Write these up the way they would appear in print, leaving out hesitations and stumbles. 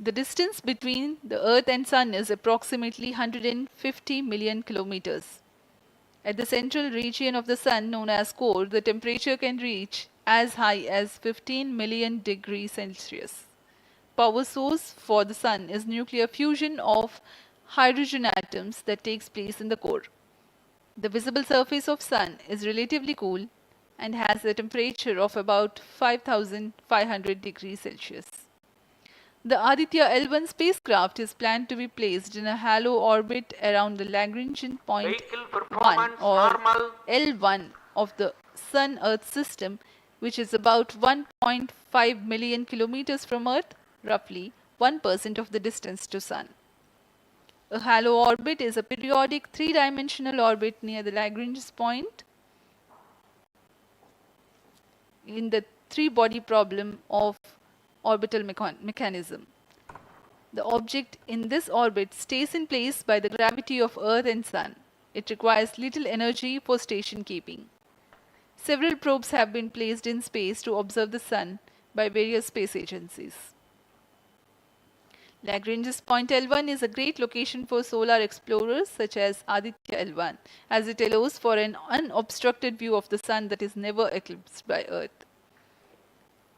The distance between the Earth and Sun is approximately 150 million kilometers. At the central region of the Sun, known as core, the temperature can reach as high as 15 million degrees Celsius. Power source for the Sun is nuclear fusion of hydrogen atoms that takes place in the core. The visible surface of Sun is relatively cool and has a temperature of about 5500 degrees Celsius. The Aditya L1 spacecraft is planned to be placed in a halo orbit around the Lagrangian point 1 or L1 of the Sun-Earth system, which is about 1.5 million kilometers from Earth, roughly 1% of the distance to Sun. A halo orbit is a periodic three-dimensional orbit near the Lagrange point in the three-body problem of orbital mechanism. The object in this orbit stays in place by the gravity of Earth and Sun. It requires little energy for station keeping. Several probes have been placed in space to observe the Sun by various space agencies. Lagrange's point L1 is a great location for solar explorers such as Aditya L1, as it allows for an unobstructed view of the Sun that is never eclipsed by Earth.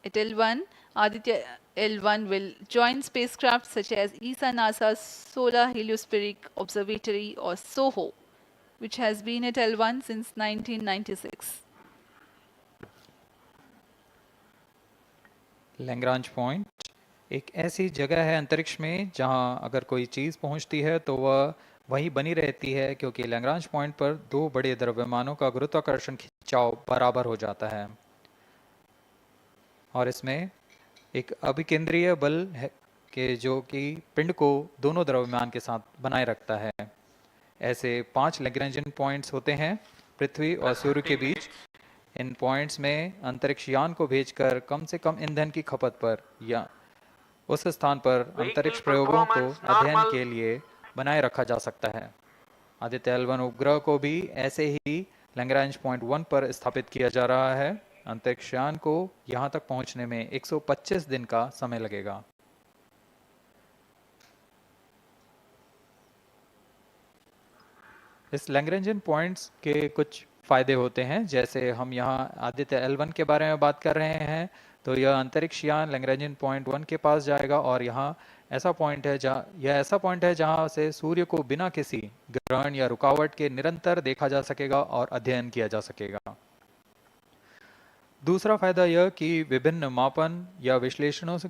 At L1, Aditya L1 will join spacecraft such as ESA-NASA's Solar Heliospheric Observatory or SOHO, which has been at L1 since 1996. Lagrange point एक ऐसी जगह है अंतरिक्ष में जहां अगर कोई चीज़ पहुंचती है तो वह वहीं बनी रहती है, क्योंकि लैग्रांज पॉइंट पर दो बड़े द्रव्यमानों का गुरुत्वाकर्षण खिंचाव बराबर हो जाता है और इसमें एक अभिकेंद्रीय बल है कि जो कि पिंड को दोनों द्रव्यमान के साथ बनाए रखता है। ऐसे 5 लैग्रेंजियन पॉइंट्स होते हैं पृथ्वी और सूर्य के बीच। इन पॉइंट्स में अंतरिक्ष यान को भेजकर कम से कम ईंधन की खपत पर या उस स्थान पर अंतरिक्ष प्रयोगों को अध्ययन के लिए बनाए रखा जा सकता है। आदित्य L1 उपग्रह को भी ऐसे ही लैग्रांज पॉइंट 1 पर स्थापित किया जा रहा है। अंतरिक्ष यान को यहां तक पहुंचने में 125 दिन का समय लगेगा। इस लैग्रेंजियन पॉइंट्स के कुछ फायदे होते हैं, जैसे हम यहाँ आदित्य L1 के बारे में बात कर रहे हैं, तो यह अंतरिक्ष यान लैग्रेंजियन पॉइंट 1 के पास जाएगा और यहाँ ऐसा पॉइंट है जहाँ से सूर्य को बिना किसी ग्रहण या रुकावट के निरंतर देखा जा सकेगा और अध्ययन किया जा सकेगा। दूसरा फायदा यह कि विभिन्न मापन या विश्लेषणों से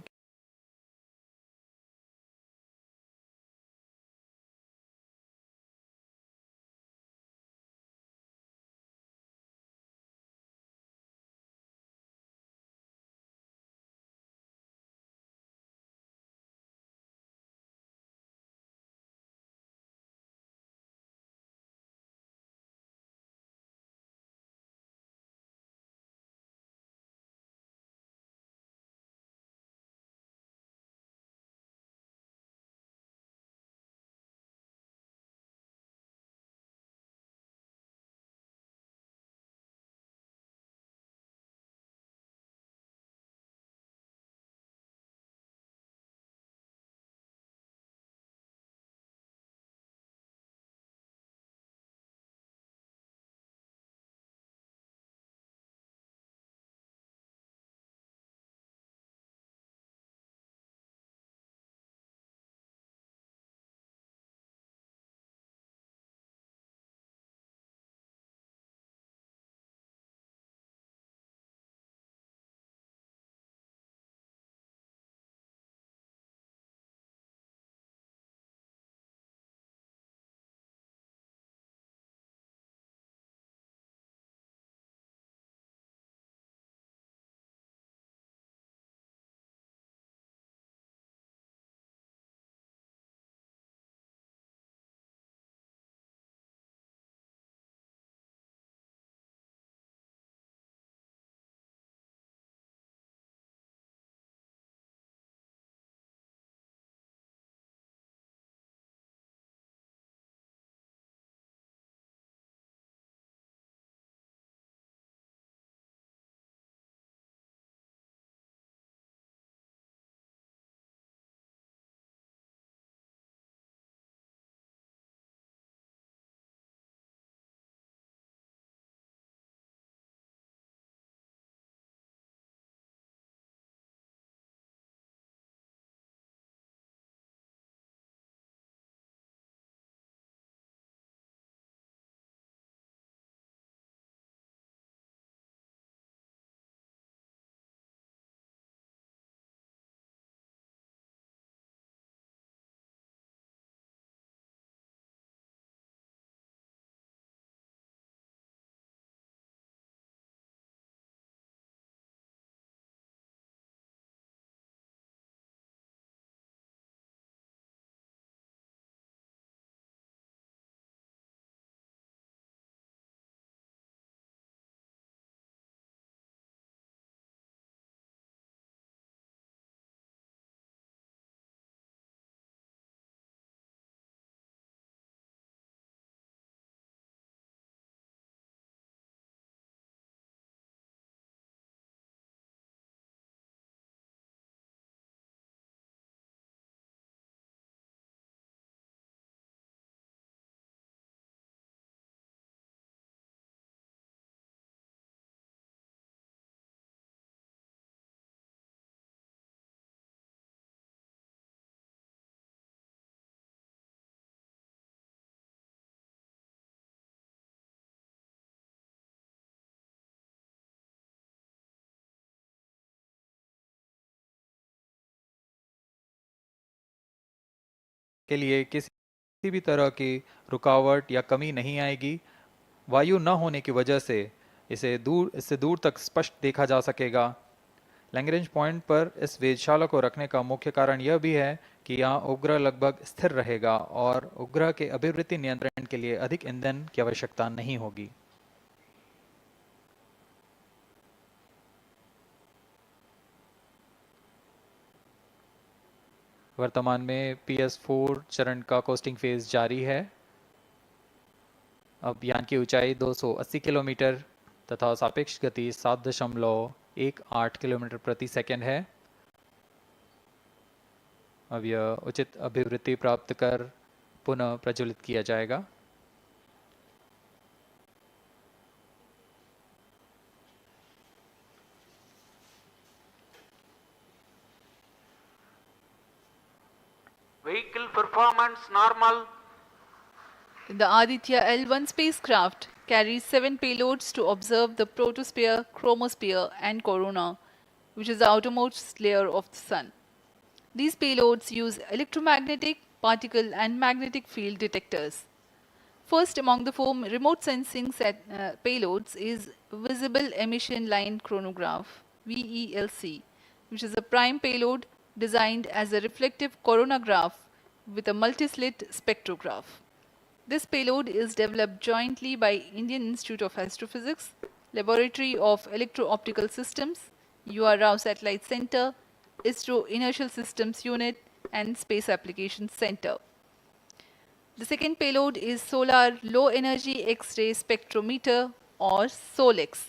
के लिए किसी भी तरह की रुकावट या कमी नहीं आएगी। वायु न होने की वजह से इससे दूर तक स्पष्ट देखा जा सकेगा। लैग्रेंज पॉइंट पर इस वेधशाला को रखने का मुख्य कारण यह भी है कि यहाँ उपग्रह लगभग स्थिर रहेगा और उपग्रह के अभिवृत्ति नियंत्रण के लिए अधिक ईंधन की आवश्यकता नहीं होगी। वर्तमान में PS4 चरण का कोस्टिंग फेज जारी है। अब यान की ऊंचाई 280 किलोमीटर तथा सापेक्ष गति 7.18 किलोमीटर प्रति सेकंड है। अब यह उचित अभिवृत्ति प्राप्त कर पुनः प्रज्वलित किया जाएगा। Vehicle performance normal. The Aditya L1 spacecraft carries 7 payloads to observe the protosphere, chromosphere, and corona, which is the outermost layer of the Sun. These payloads use electromagnetic, particle, and magnetic field detectors. First among the 4 remote sensing payloads is Visible Emission Line Chronograph (VELC), which is a prime payload designed as a reflective coronagraph with a multi-slit spectrograph. This payload is developed jointly by Indian Institute of Astrophysics, Laboratory of Electro-Optical Systems, UR Rao Satellite Center, ISRO Inertial Systems Unit, and Space Applications Center. The second payload is Solar Low Energy X-ray Spectrometer, or SOLEX,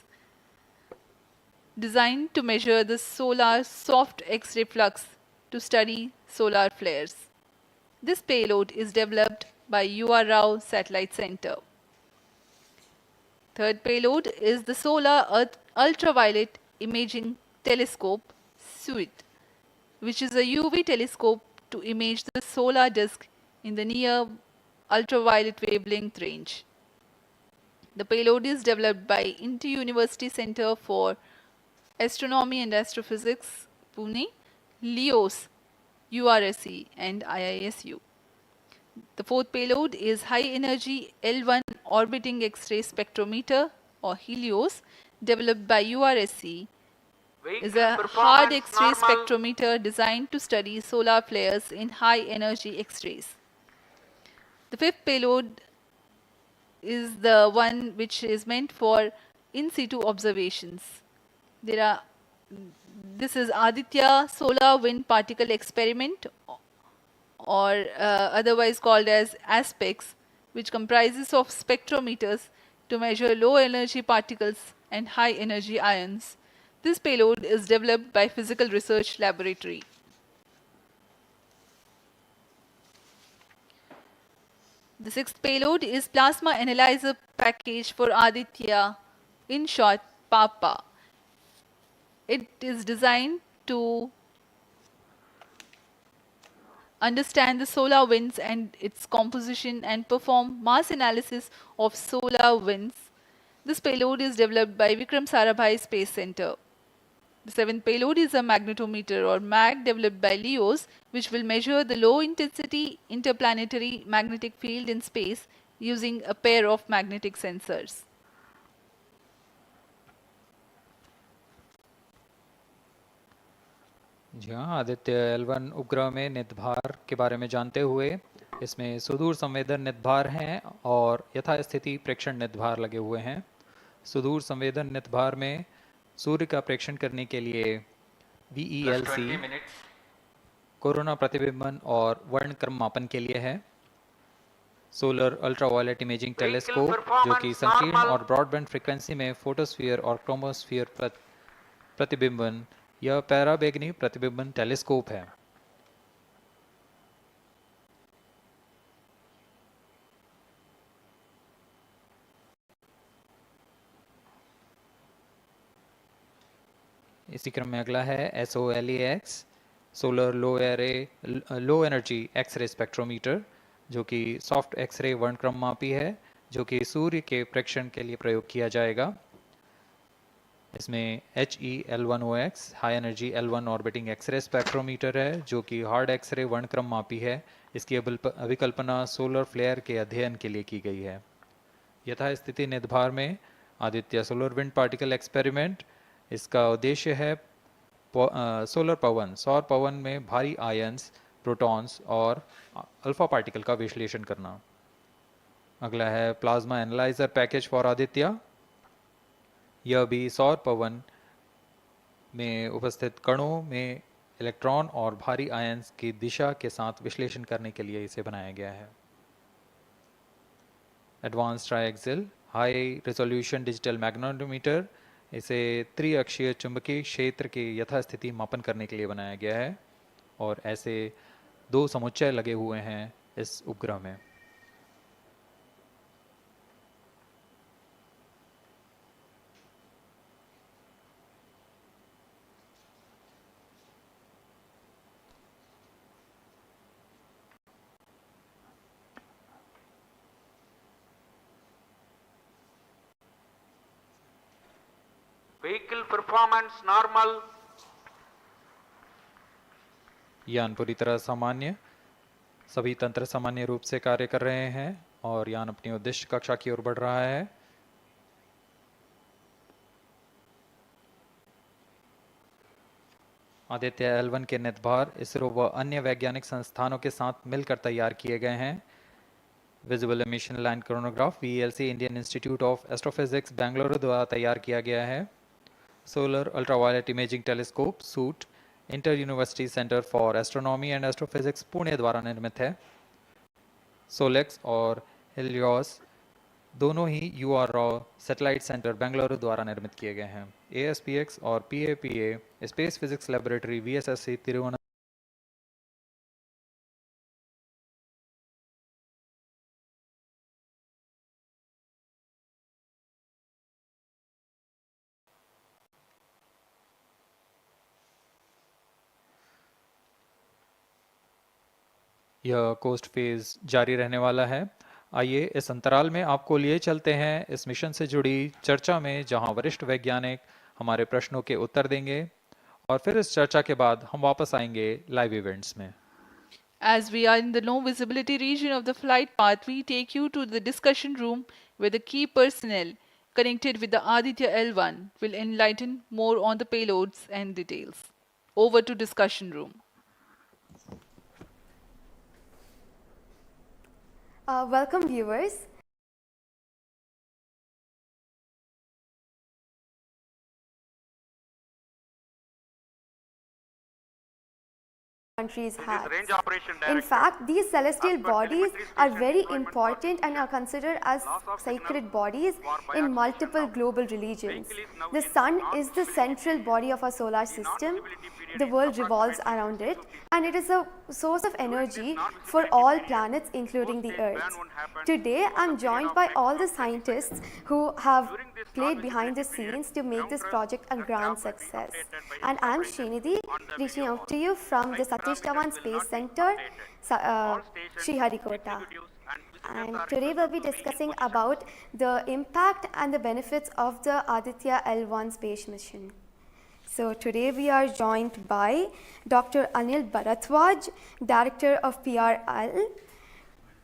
designed to measure the solar soft X-ray flux to study solar flares. This payload is developed by UR Rao Satellite Center. Third payload is the Solar Earth Ultraviolet Imaging Telescope SUIT, which is a UV telescope to image the solar disk in the near ultraviolet wavelength range. The payload is developed by Inter-University Center for Astronomy and Astrophysics, Pune, LEOS, URSE, and IISU. The fourth payload is High Energy L1 Orbiting X-ray Spectrometer, or HELIOS, developed by URSE. Is a hard X-ray spectrometer designed to study solar flares in high energy X-rays. The fifth payload is the one which is meant for in situ observations. This is Aditya Solar Wind Particle Experiment, or otherwise called as ASPEX, which comprises of spectrometers to measure low energy particles and high energy ions. This payload is developed by Physical Research Laboratory. The sixth payload is Plasma Analyzer Package for Aditya, in short PAPA. It is designed to understand the solar winds and its composition and perform mass analysis of solar winds. This payload is developed by Vikram Sarabhai Space Center. The seventh payload is a magnetometer, or MAG, developed by LEOS, which will measure the low intensity interplanetary magnetic field in space using a pair of magnetic sensors. जी हाँ, Aditya L1 उपग्रह में नितभार के बारे में जानते हुए इसमें सुदूर संवेदन नितभार हैं और यथास्थिति प्रेक्षण नितभार लगे हुए हैं। सुदूर संवेदन नितभार में सूर्य का प्रेक्षण करने के लिए VELC कोरोना प्रतिबिंबन और वर्णक्रम मापन के लिए है। सोलर अल्ट्रावायलेट इमेजिंग टेलीस्कोप, जो कि संकीर्ण और ब्रॉडबैंड फ्रीक्वेंसी में फोटोस्फीयर और क्रोमोस्फीयर प्रतिबिंबन, यह पैराबैंगनी प्रतिबिंबन टेलीस्कोप है। इसी क्रम में अगला है SOLEX, solar low energy X-ray spectrometer, जो कि सॉफ्ट एक्सरे वर्णक्रम मापी है, जो कि सूर्य के प्रेक्षण के लिए प्रयोग किया जाएगा। इसमें HEL1OX high energy L1 orbiting X-ray spectrometer है, जो कि हार्ड एक्सरे वर्णक्रम मापी है, इसकी अभिकल्पना सोलर फ्लेयर के अध्ययन के लिए की गई है। यथास्थिति निदभार में Aditya solar wind particle experiment, इसका उद्देश्य है सोलर पवन, सौर पवन में भारी आयंस, प्रोटॉन्स और अल्फा पार्टिकल का विश्लेषण करना। अगला है plasma analyser package for Aditya. यह भी सौर पवन में उपस्थित कणों में इलेक्ट्रॉन और भारी आयंस की दिशा के साथ विश्लेषण करने के लिए इसे बनाया गया है। Advance triaxial high resolution digital magnetometer, इसे त्रिअक्षीय चुंबकीय क्षेत्र के यथास्थिति मापन करने के लिए बनाया गया है और ऐसे 2 समुच्चय लगे हुए हैं इस उपग्रह में। vehicle performance normal, यान पूरी तरह सामान्य, सभी तंत्र सामान्य रूप से कार्य कर रहे हैं और यान अपनी उद्दिष्ट कक्षा की ओर बढ़ रहा है। आदित्य L1 के निदभार इसरो व अन्य वैज्ञानिक संस्थानों के साथ मिलकर तैयार किए गए हैं। Visible emission line chronograph VELC Indian institute of astrophysics Bengaluru द्वारा तैयार किया गया है। Solar ultraviolet imaging telescope suit inter university centre for astronomy and astrophysics Pune द्वारा निर्मित है। सोलेक्स और हेलियोस दोनों ही URO सैटेलाइट सेंटर बेंगलुरु द्वारा निर्मित किए गए हैं। ASPX और PAPA space physics laboratory VSSC Thiruvananthapuram यह कोस्ट फेज जारी रहने वाला है। आइए इस अंतराल में आपको लिए चलते हैं इस मिशन से जुड़ी चर्चा में, जहां वरिष्ठ वैज्ञानिक हमारे प्रश्नों के उत्तर देंगे और फिर इस चर्चा के बाद हम वापस आएंगे लाइव इवेंट्स में। As we are in the low visibility region of the flight path, we take you to the discussion room where the key personnel connected with the Aditya L1 will enlighten more on the payloads and details. Over to discussion room. Welcome viewers. Countries have. range operation In director. fact, these celestial As per bodies telemetry are station very deployment important and are purpose. considered as Loss of sacred signal bodies for in biaxial multiple shutdown. global religions. Vehicle is now The in sun is the non-visibility central period. body of our solar The system. non-visibility period The is world revolves approximately around it 650 and it is a source of energy non-visibility for all period, planets including the post-stage Earth. ban won't happen Today over I'm the period joined of by next all the 20 scientists who have During this played behind the non-visibility scenes period, to make this ground project a truth grand staff will be success. updated by And I'm operators Srinidhi on the reaching video out wall. to you from the Flight Satish parameters Dhawan will Space not be Center, updated. All stations, Sriharikota. executives and visitors And are today we'll requested be to be in discussing position. about the impact and the benefits of the Aditya L1 space mission. So today we are joined by Dr. Anil Bharadwaj, Director of PRL,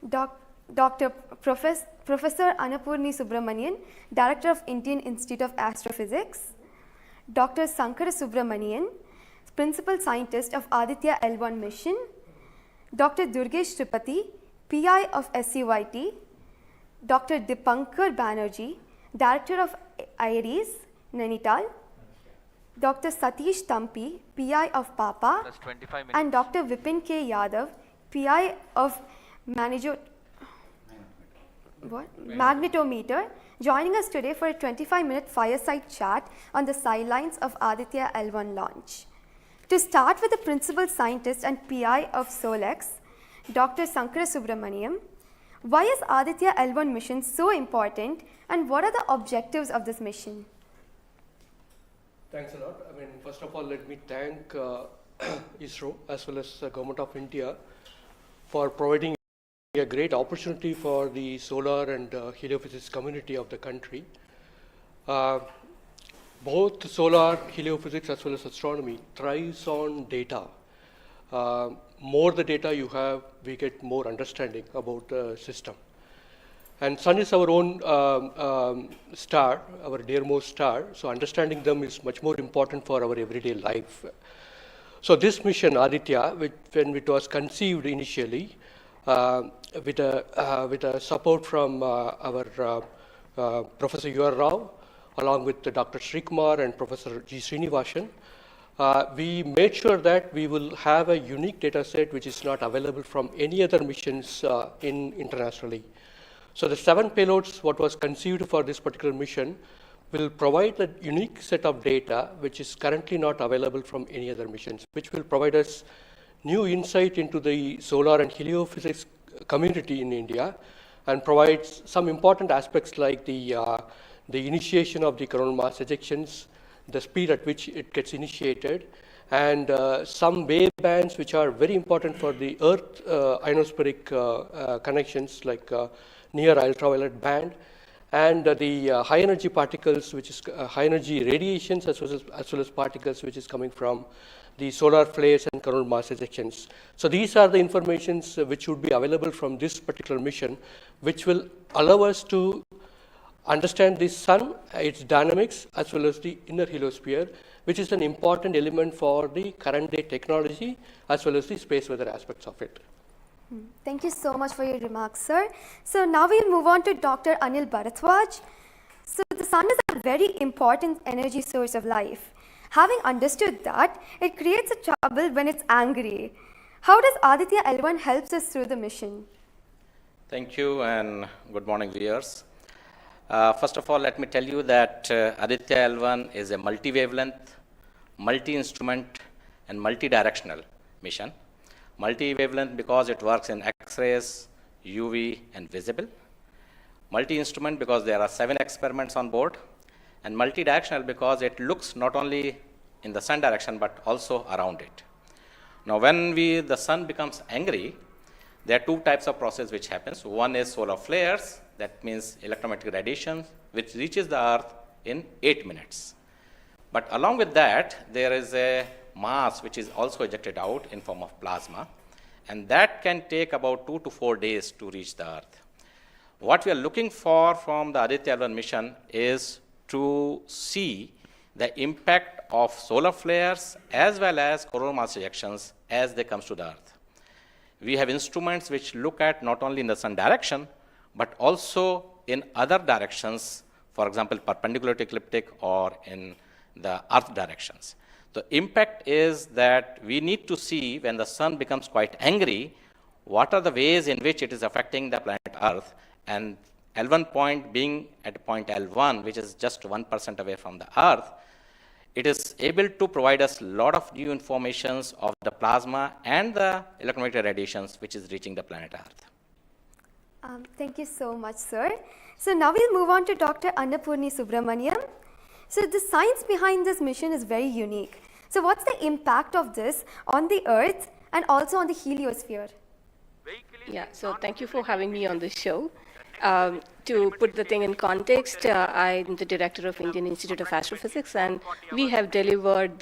Dr. Professor Annapurni Subramanian, Director of Indian Institute of Astrophysics, Dr. Sankara Subramanian, Principal Scientist of Aditya L1 Mission, Dr. Durgesh Tripathi, PI of SCYT, Dr. Dipankar Banerjee, Director of IRIS, Nainital, Dr. Satish Tampi, PI of PAPA, and Dr. Vipin K. Yadav, PI of Magnetometer, joining us today for a 25-minute fireside chat on the sidelines of Aditya L1 launch. To start with the Principal Scientist and PI of SOLEX, Dr. Sankara Subramaniam, why is Aditya L1 mission so important and what are the objectives of this mission? Thanks a lot. I mean, first of all, let me thank ISRO as well as the Government of India for providing a great opportunity for the solar and heliophysics community of the country. Both solar, heliophysics as well as astronomy thrives on data. more the data you have, we get more understanding about the system. And Sun is our own star, our dearmost star, so understanding them is much more important for our everyday life. So this mission, Aditya, when it was conceived initially, with a support from our Professor U.R. Rao, along with Dr. Srikumar and Professor G. Srinivasan, we made sure that we will have a unique data set which is not available from any other missions internationally. So the 7 payloads, what was conceived for this particular mission, will provide a unique set of data which is currently not available from any other missions, which will provide us new insight into the solar and heliophysics community in India, and provides some important aspects like the initiation of the coronal mass ejections, the speed at which it gets initiated, and some wave bands which are very important for the Earth ionospheric connections, like near ultraviolet band, and the high energy particles, which is high energy radiations, as well as particles which is coming from the solar flares and coronal mass ejections. So these are the informations which would be available from this particular mission, which will allow us to understand the sun, its dynamics, as well as the inner heliosphere, which is an important element for the current day technology, as well as the space weather aspects of it. Thank you so much for your remarks, sir. So now we'll move on to Dr. Anil Bharadwaj. So the sun is a very important energy source of life. Having understood that, it creates a trouble when it's angry. How does Aditya L1 helps us through the mission? Thank you and good morning, viewers. First of all, let me tell you that Aditya L1 is a multi-wavelength, multi-instrument and multi-directional mission. Multi-wavelength because it works in X-rays, UV and visible. Multi-instrument because there are 7 experiments on board. And multi-directional because it looks not only in the sun direction but also around it. Now when the sun becomes angry, there are 2 types of process which happens. One is solar flares, that means electromagnetic radiation, which reaches the earth in 8 minutes. But along with that, there is a mass which is also ejected out in form of plasma, and that can take about 2 to 4 days to reach the earth. What we are looking for from the Aditya L1 mission is to see the impact of solar flares as well as coronal mass ejections as they come to the earth. We have instruments which look at not only in the sun direction, but also in other directions, for example, perpendicular to ecliptic or in the earth directions. The impact is that we need to see when the sun becomes quite angry, what are the ways in which it is affecting the planet Earth, and L1 point being at point L1, which is just 1% away from the Earth, it is able to provide us a lot of new informations of the plasma and the electromagnetic radiations which is reaching the planet Earth. Thank you so much, sir. So now we'll move on to Dr. Annapurni Subramaniam. So the science behind this mission is very unique. So what's the impact of this on the Earth and also on the heliosphere? Yeah, so thank you for having me on this show. To put the thing in context, I'm the director of Indian Institute of Astrophysics, and we have delivered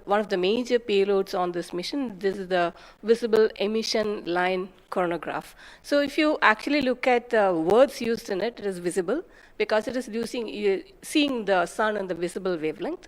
one of the major payloads on this mission. This is the visible emission line coronagraph. So if you actually look at the words used in it, it is visible because it is seeing the sun in the visible wavelength.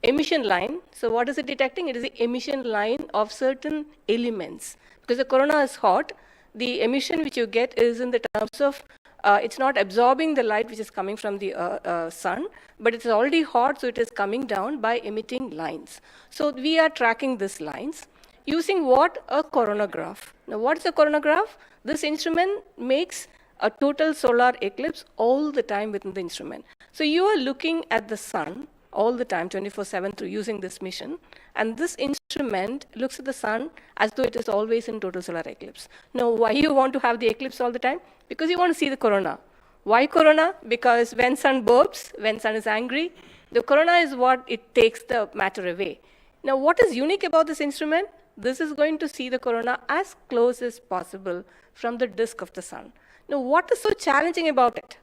Emission line, so what is it detecting? It is the emission line of certain elements. Because the corona is hot, the emission which you get is in the terms of, it's not absorbing the light which is coming from the sun, but it's already hot, so it is coming down by emitting lines. So we are tracking these lines using what? A coronagraph. Now what's a coronagraph? This instrument makes a total solar eclipse all the time within the instrument. So you are looking at the sun all the time, 24/7 through using this mission. And this instrument looks at the sun as though it is always in total solar eclipse. Now, why you want to have the eclipse all the time? Because you want to see the corona. Why corona? Because when sun burps, when sun is angry, the corona is what it takes the matter away. Now, what is unique about this instrument? This is going to see the corona as close as possible from the disk of the sun. Now, what is so challenging about it?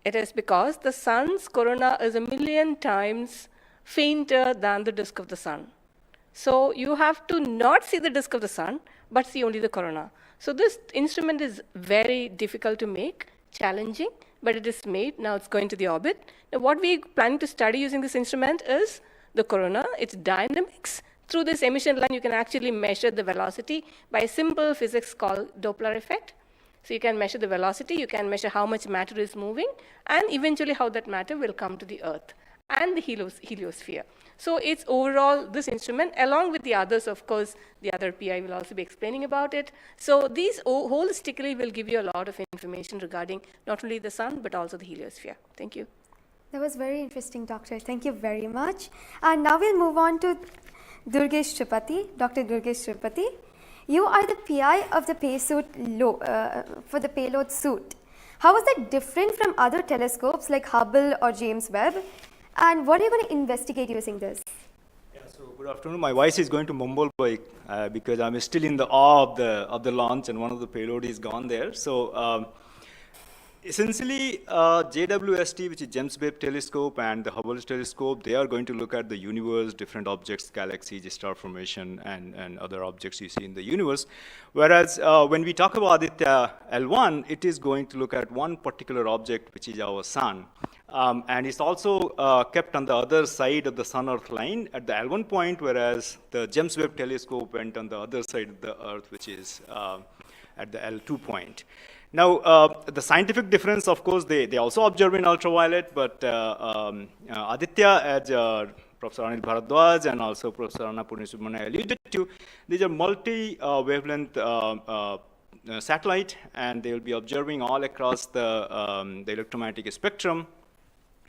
It is because the sun's corona is 1,000,000 times fainter than the disk of the sun. So you have to not see the disk of the sun, but see only the corona. So this instrument is very difficult to make, challenging, but it is made. Now it's going to the orbit. Now what we planning to study using this instrument is the corona, its dynamics. Through this emission line, you can actually measure the velocity by a simple physics called Doppler effect. So you can measure the velocity, you can measure how much matter is moving, and eventually how that matter will come to the Earth and the heliosphere. So it's overall this instrument, along with the others, of course, the other PI will also be explaining about it. So these holistically will give you a lot of information regarding not only the sun, but also the heliosphere. Thank you. That was very interesting, Doctor. Thank you very much. And now we'll move on to Durgesh Tripathi, Dr. Durgesh Tripathi. You are the PI of the for the payload suit. How is that different from other telescopes like Hubble or James Webb? And what are you going to investigate using this? Yeah, so good afternoon. My voice is going to mumble because I'm still in the awe of the launch, and one of the payload is gone there. So essentially, JWST, which is James Webb Telescope, and the Hubble Telescope, they are going to look at the universe, different objects, galaxies, star formation, and other objects you see in the universe. Whereas when we talk about Aditya L1, it is going to look at one particular object, which is our sun. And it's also kept on the other side of the Sun-Earth line at the L1 point, whereas the James Webb Telescope went on the other side of the Earth, which is at the L2 point. Now, the scientific difference, of course, they also observe in ultraviolet, but Aditya, as Professor Anil Bharadwaj and also Professor Annapurni Subramanian alluded to, these are multi-wavelength satellite, and they will be observing all across the electromagnetic spectrum.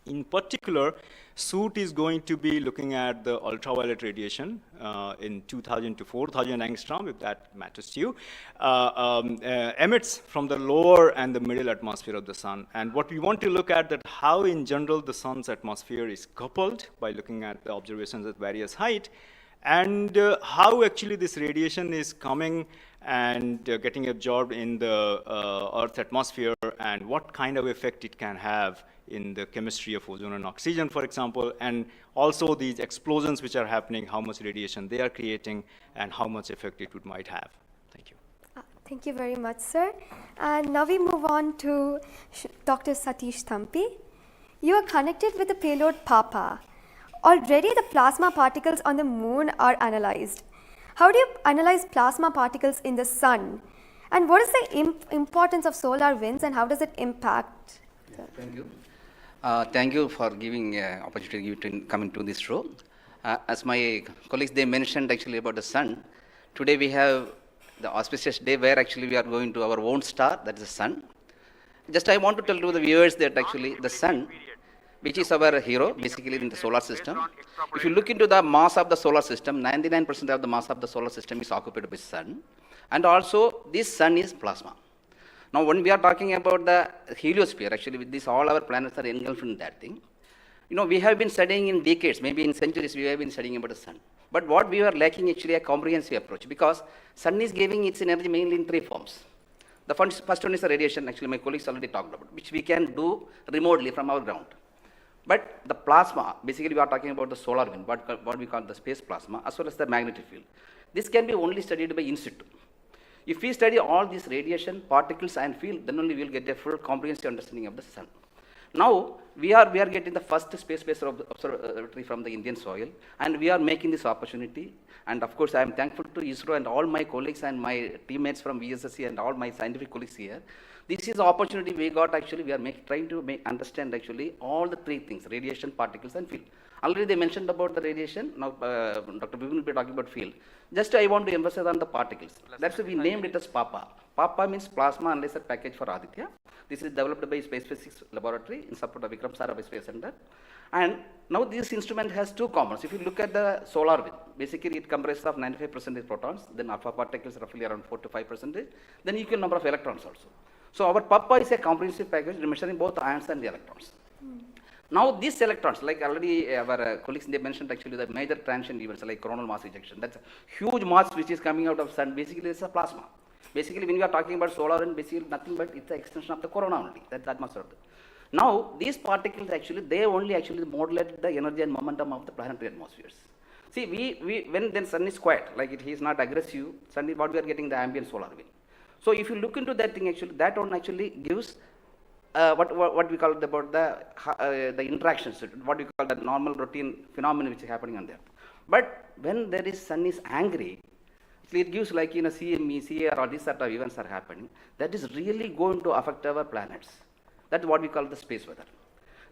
In particular, suit is going to be looking at the ultraviolet radiation in 2000 to 4000 angstrom, if that matters to you, emits from the lower and the middle atmosphere of the sun. And what we want to look at that how in general the sun's atmosphere is coupled by looking at the observations at various height, and how actually this radiation is coming and getting absorbed in the Earth's atmosphere, and what kind of effect it can have in the chemistry of ozone and oxygen, for example, and also these explosions which are happening, how much radiation they are creating, and how much effect it might have. Thank you. Thank you very much, sir. And now we move on to Dr. Satish Thampi. You are connected with the payload PAPA. Already the plasma particles on the moon are analyzed. How do you analyze plasma particles in the sun? And what is the importance of solar winds, and how does it impact? Thank you. Thank you for giving opportunity to come into this show. As my colleagues, they mentioned actually about the sun. Today we have the auspicious day where actually we are going to our own star, that is the sun. Just I want to tell to the viewers that actually the sun, which is our hero, basically in the solar system. If you look into the mass of the solar system, 99% of the mass of the solar system is occupied by sun. And also, this sun is plasma. Now, when we are talking about the heliosphere, actually, with this, all our planets are engulfed in that thing. You know, we have been studying in decades, maybe in centuries, we have been studying about the sun. But what we are lacking actually a comprehensive approach, because sun is giving its energy mainly in three forms. The first one is the radiation, actually, my colleagues already talked about, which we can do remotely from our ground. But the plasma, basically we are talking about the solar wind, what we call the space plasma, as well as the magnetic field. This can be only studied by in situ. If we study all these radiation, particles and field, then only we will get a full comprehensive understanding of the sun. Now, we are getting the first space-based observatory from the Indian soil, and we are making this opportunity. And of course, I am thankful to ISRO and all my colleagues and my teammates from VSSC and all my scientific colleagues here. This is the opportunity we got actually, we are trying to understand actually all the three things, radiation, particles and field. Already they mentioned about the radiation, now Dr. Vivin will be talking about field. Just I want to emphasize on the particles. That's why we named it as PAPA. PAPA means Plasma Analyzer Package for Aditya. This is developed by Space Physics Laboratory in support of Vikram Sarabhai Space Center. And now this instrument has two components. If you look at the solar wind, basically it comprises of 95% protons, then alpha particles roughly around 4 to 5%, then equal number of electrons also. So our PAPA is a comprehensive package measuring both the ions and the electrons. Now these electrons, like already our colleagues they mentioned actually the major transient events like coronal mass ejection. That's a huge mass which is coming out of sun. Basically it's a plasma. Basically when we are talking about solar wind, basically nothing but it's the extension of the corona only. That's the atmosphere. Now these particles actually they only actually modulate the energy and momentum of the planetary atmospheres. See, when then sun is quiet, like he is not aggressive, sun is what we are getting the ambient solar wind. So if you look into that thing, actually, that one actually gives what we call about the interactions, what we call the normal routine phenomenon which is happening on there. But when there is sun is angry, it gives like CME, CAR, all these sort of events are happening. That is really going to affect our planets. That's what we call the space weather.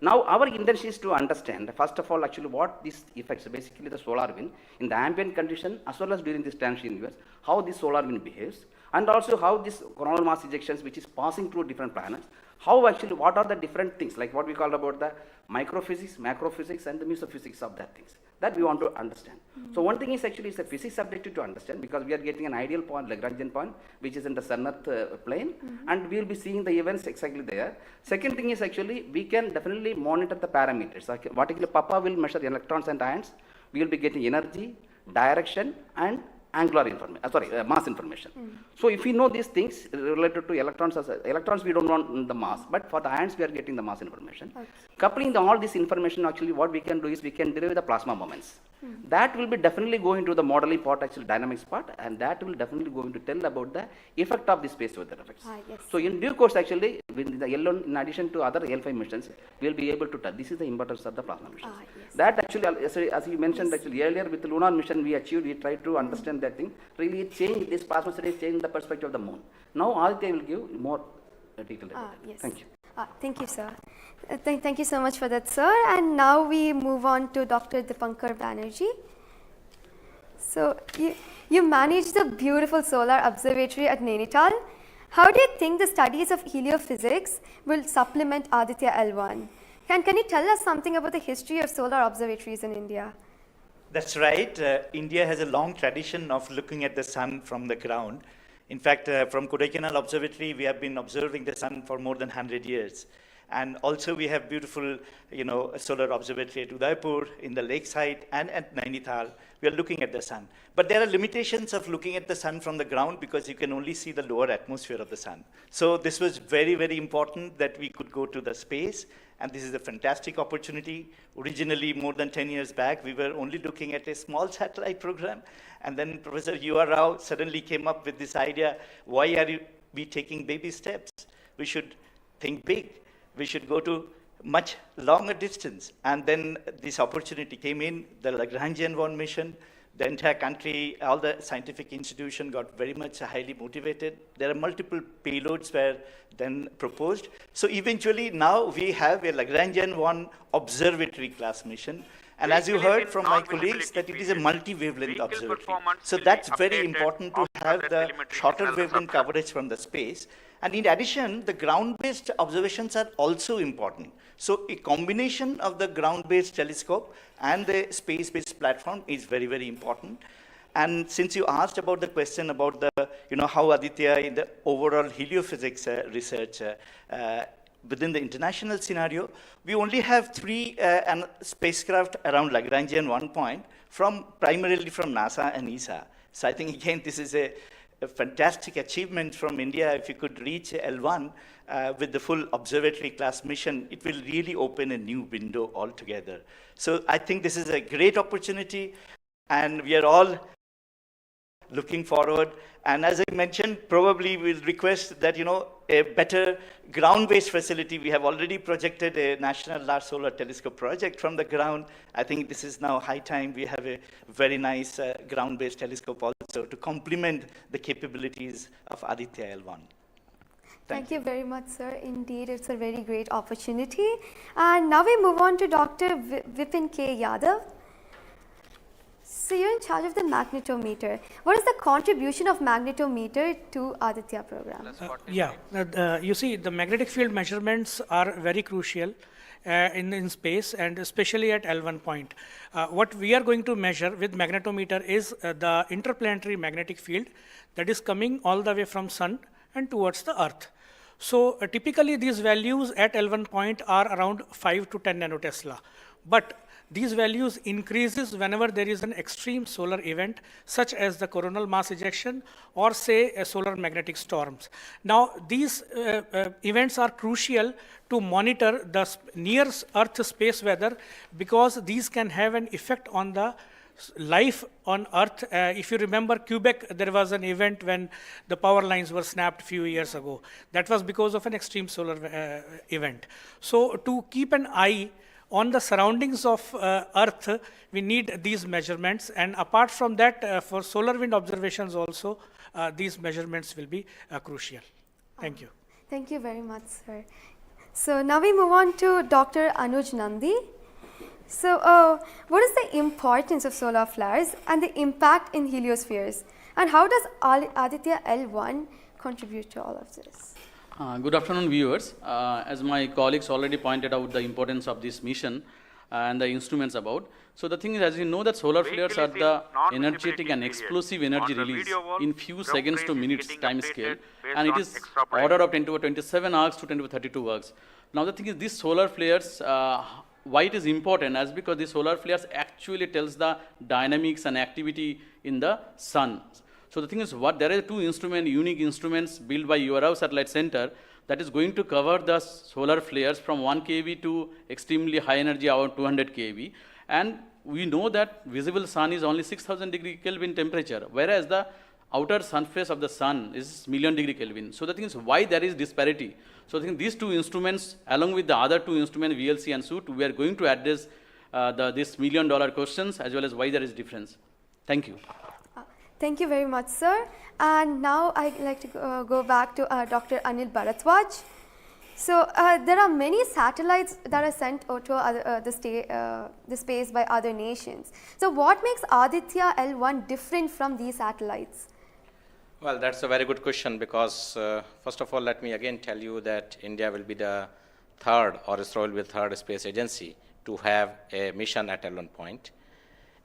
Now, our intention is to understand, first of all, actually what these effects, basically the solar wind, in the ambient condition as well as during this transition events, how this solar wind behaves, and also how this coronal mass ejections which is passing through different planets, how actually, what are the different things, like what we call about the microphysics, macrophysics, and the mesophysics of that things, that we want to understand. So one thing is actually it's a physics subjective to understand, because we are getting an ideal point, Lagrangian point, which is in the sun-earth plane, and we will be seeing the events exactly there. Second thing is actually, we can definitely monitor the parameters. Like what actually Papa will measure electrons and ions, we will be getting energy, direction, and angular information, mass information. So if we know these things related to electrons, electrons we don't want the mass, but for the ions we are getting the mass information. Okay. Coupling all this information, actually what we can do is we can derive the plasma moments. That will be definitely going to the modeling part, actually dynamics part, and that will definitely going to tell about the effect of the space weather effects. Yes. So in due course, actually, with the L1, in addition to other L5 missions, we will be able to tell. This is the importance of the plasma missions. Yes. That actually, as you mentioned, actually earlier with the lunar mission we achieved, we tried to understand that thing. Really, it changed this plasma studies, changed the perspective of the moon. Now, Aditya will give more detail about it. Yes. Thank you. Thank you, sir. Thank you so much for that, sir. And now we move on to Dr. Dipankar Banerjee. So, you manage the beautiful solar observatory at Nainital. How do you think the studies of heliophysics will supplement Aditya L1? Can you tell us something about the history of solar observatories in India? That's right. India has a long tradition of looking at the sun from the ground. In fact, from Kodaikanal Observatory, we have been observing the sun for more than 100 years. And also we have beautiful, solar observatory at Udaipur, in the lakeside, and at Nainital. We are looking at the sun. But there are limitations of looking at the sun from the ground because you can only see the lower atmosphere of the sun. So this was very, very important that we could go to the space. And this is a fantastic opportunity. Originally, more than 10 years back, we were only looking at a small satellite program. And then Professor U.R. Rao suddenly came up with this idea, why are we taking baby steps? We should think big. We should go to much longer distance. And then this opportunity came in, the Lagrangian 1 mission. The entire country, all the scientific institution got very much highly motivated. There are multiple payloads were then proposed. So eventually now we have a Lagrangian 1 observatory-class mission. And as you heard from my colleagues, that it is a multi-wavelength observatory. So that's very important to have the shorter wavelength coverage from the space. And in addition, the ground-based observations are also important. So a combination of the ground-based telescope and the space-based platform is very, very important. And since you asked about the question about the, how Aditya in the overall heliophysics research within the international scenario, we only have 3 spacecraft around Lagrangian 1 point, primarily from NASA and ESA. So I think, again, this is a fantastic achievement from India. If you could reach L1 with the full observatory-class mission, it will really open a new window altogether. So I think this is a great opportunity, and we are all looking forward. And as I mentioned, probably we'll request that, a better ground-based facility. We have already projected a National Large Solar Telescope project from the ground. I think this is now high time we have a very nice ground-based telescope also to complement the capabilities of Aditya L1. Thank you very much, sir. Indeed, it's a very great opportunity. And now we move on to Dr. Vipin K. Yadav. So you're in charge of the magnetometer. What is the contribution of magnetometer to Aditya program? You see, the magnetic field measurements are very crucial in space, and especially at L1 point. What we are going to measure with magnetometer is the interplanetary magnetic field that is coming all the way from sun and towards the earth. So typically these values at L1 point are around 5 to 10 nanotesla. But these values increases whenever there is an extreme solar event, such as the coronal mass ejection or say solar magnetic storms. Now these events are crucial to monitor the near Earth space weather, because these can have an effect on the life on Earth. If you remember Quebec, there was an event when the power lines were snapped a few years ago. That was because of an extreme solar event. So to keep an eye on the surroundings of Earth, we need these measurements. And apart from that, for solar wind observations also, these measurements will be crucial. Thank you. Thank you very much, sir. So now we move on to Dr. Anuj Nandi. So what is the importance of solar flares and the impact in heliospheres? And how does Aditya L1 contribute to all of this? Good afternoon, viewers. As my colleagues already pointed out the importance of this mission and the instruments about. So the thing is, as you know, that solar flares are the energetic and explosive energy release in few seconds to minutes time scale, and it is order of 10 to the 27 arcs to 10 to the 32 arcs. Now the thing is, these solar flares, why it is important, as because the solar flares actually tells the dynamics and activity in the sun. So the thing is, there are two unique instruments built by URAO Satellite Center that is going to cover the solar flares from 1 keV to extremely high energy, about 200 keV. And we know that visible sun is only 6000 degree Kelvin temperature, whereas the outer surface of the sun is million degree Kelvin. So the thing is, why there is disparity? So I think these two instruments, along with the other two instruments, VLC and SUIT, we are going to address this $1 million questions as well as why there is difference. Thank you. Thank you very much, sir. And now I'd like to go back to Dr. Anil Bharadwaj. So there are many satellites that are sent to the space by other nations. So what makes Aditya L1 different from these satellites? Well, that's a very good question because, first of all, let me again tell you that India will be the third, or ISRO will be the third space agency to have a mission at L1 point.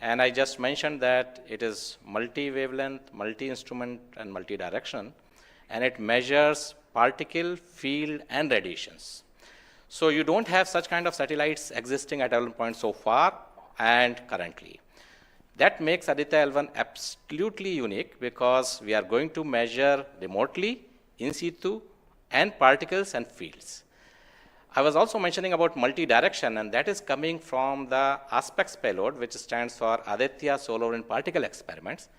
And I just mentioned that it is multi-wavelength, multi-instrument, and multi-direction, and it measures particle, field, and radiations. So you don't have such kind of satellites existing at L1 point so far and currently. That makes Aditya L1 absolutely unique because we are going to measure remotely, in situ, and particles and fields. I was also mentioning about multi-direction, and that is coming from the aspects payload, which stands for Aditya Solar Wind Particle Experiments.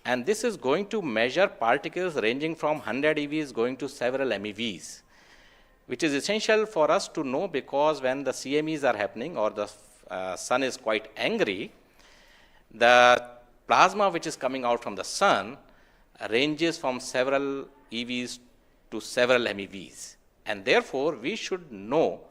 And this is going to measure particles ranging from 100 EVs going to several MeVs, which is essential for us to know because when the CMEs are happening or the sun is quite angry, the plasma which is coming out from the sun ranges from several EVs to several MeVs. And therefore, we should know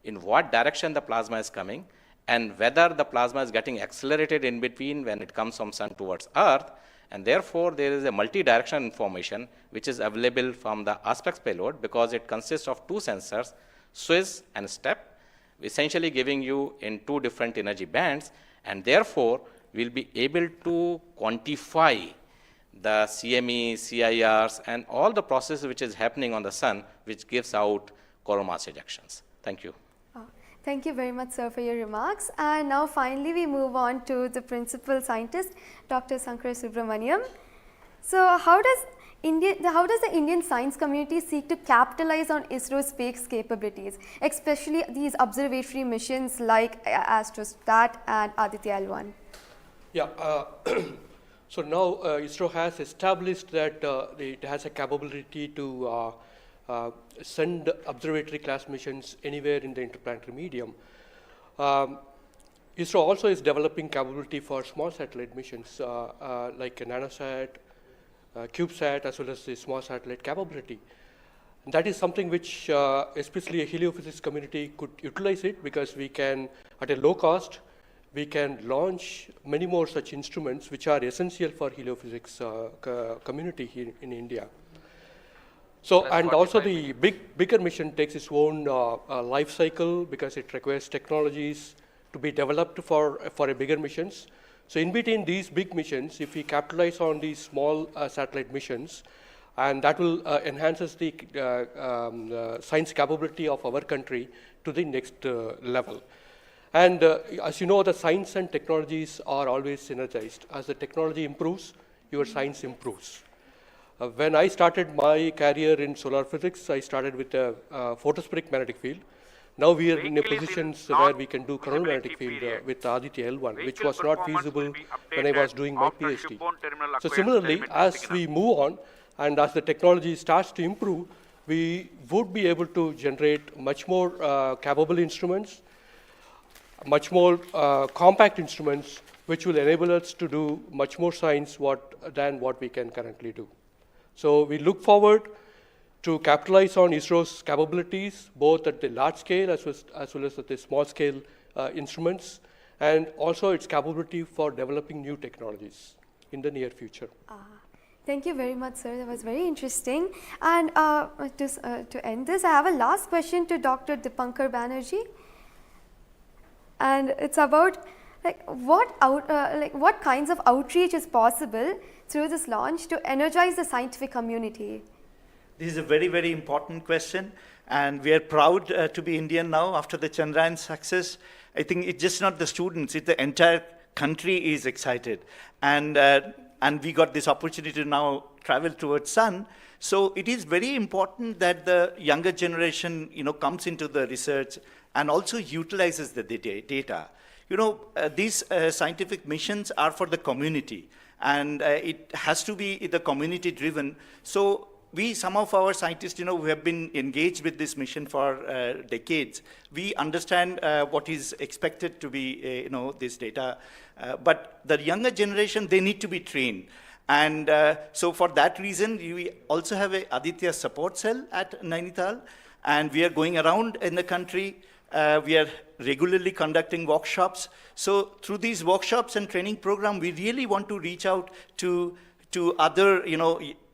in what direction the plasma is coming and whether the plasma is getting accelerated in between when it comes from sun towards earth. And therefore, there is a multi-direction information which is available from the aspects payload because it consists of two sensors, SWIS and STEP, essentially giving you in two different energy bands. And therefore, we'll be able to quantify the CME, CIRs, and all the processes which is happening on the sun, which gives out coronal mass ejections. Thank you. Thank you very much, sir, for your remarks. And now finally, we move on to the principal scientist, Dr. Sankara Subramaniam. So how does the Indian science community seek to capitalize on ISRO's space capabilities, especially these observatory missions like ASTROSAT and Aditya L1? Yeah. So now ISRO has established that it has a capability to send observatory-class missions anywhere in the interplanetary medium. ISRO also is developing capability for small satellite missions like a nanosat, CubeSat, as well as the small satellite capability. And that is something which especially a heliophysics community could utilize it because we can, at a low cost, we can launch many more such instruments which are essential for heliophysics community here in India. So, and also the bigger mission takes its own life cycle because it requires technologies to be developed for a bigger missions. So in between these big missions, if we capitalize on these small satellite missions, and that will enhances the science capability of our country to the next level. And as you know, the science and technologies are always synergized. As the technology improves, your science improves. When I started my career in solar physics, I started with a photospheric magnetic field. Now we are in a position where we can do coronal magnetic field with Aditya L1, which was not feasible when I was doing my PhD. So similarly, as we move on and as the technology starts to improve, we would be able to generate much more capable instruments, much more compact instruments, which will enable us to do much more science than what we can currently do. So we look forward to capitalize on ISRO's capabilities, both at the large scale as well as at the small scale instruments, and also its capability for developing new technologies in the near future. Thank you very much, sir. That was very interesting. And to end this, I have a last question to Dr. Dipankar Banerjee. And it's about what kinds of outreach is possible through this launch to energize the scientific community? This is a very, very important question, and we are proud to be Indian now after the Chandrayaan success. I think it's just not the students, it's the entire country is excited. And we got this opportunity to now travel towards Sun. So it is very important that the younger generation, comes into the research and also utilizes the data. These scientific missions are for the community, and it has to be the community driven. So some of our scientists, who have been engaged with this mission for decades, we understand what is expected to be, this data. But the younger generation, they need to be trained. And so for that reason, we also have a Aditya support cell at Nainital, and we are going around in the country. We are regularly conducting workshops. So through these workshops and training program, we really want to reach out to other,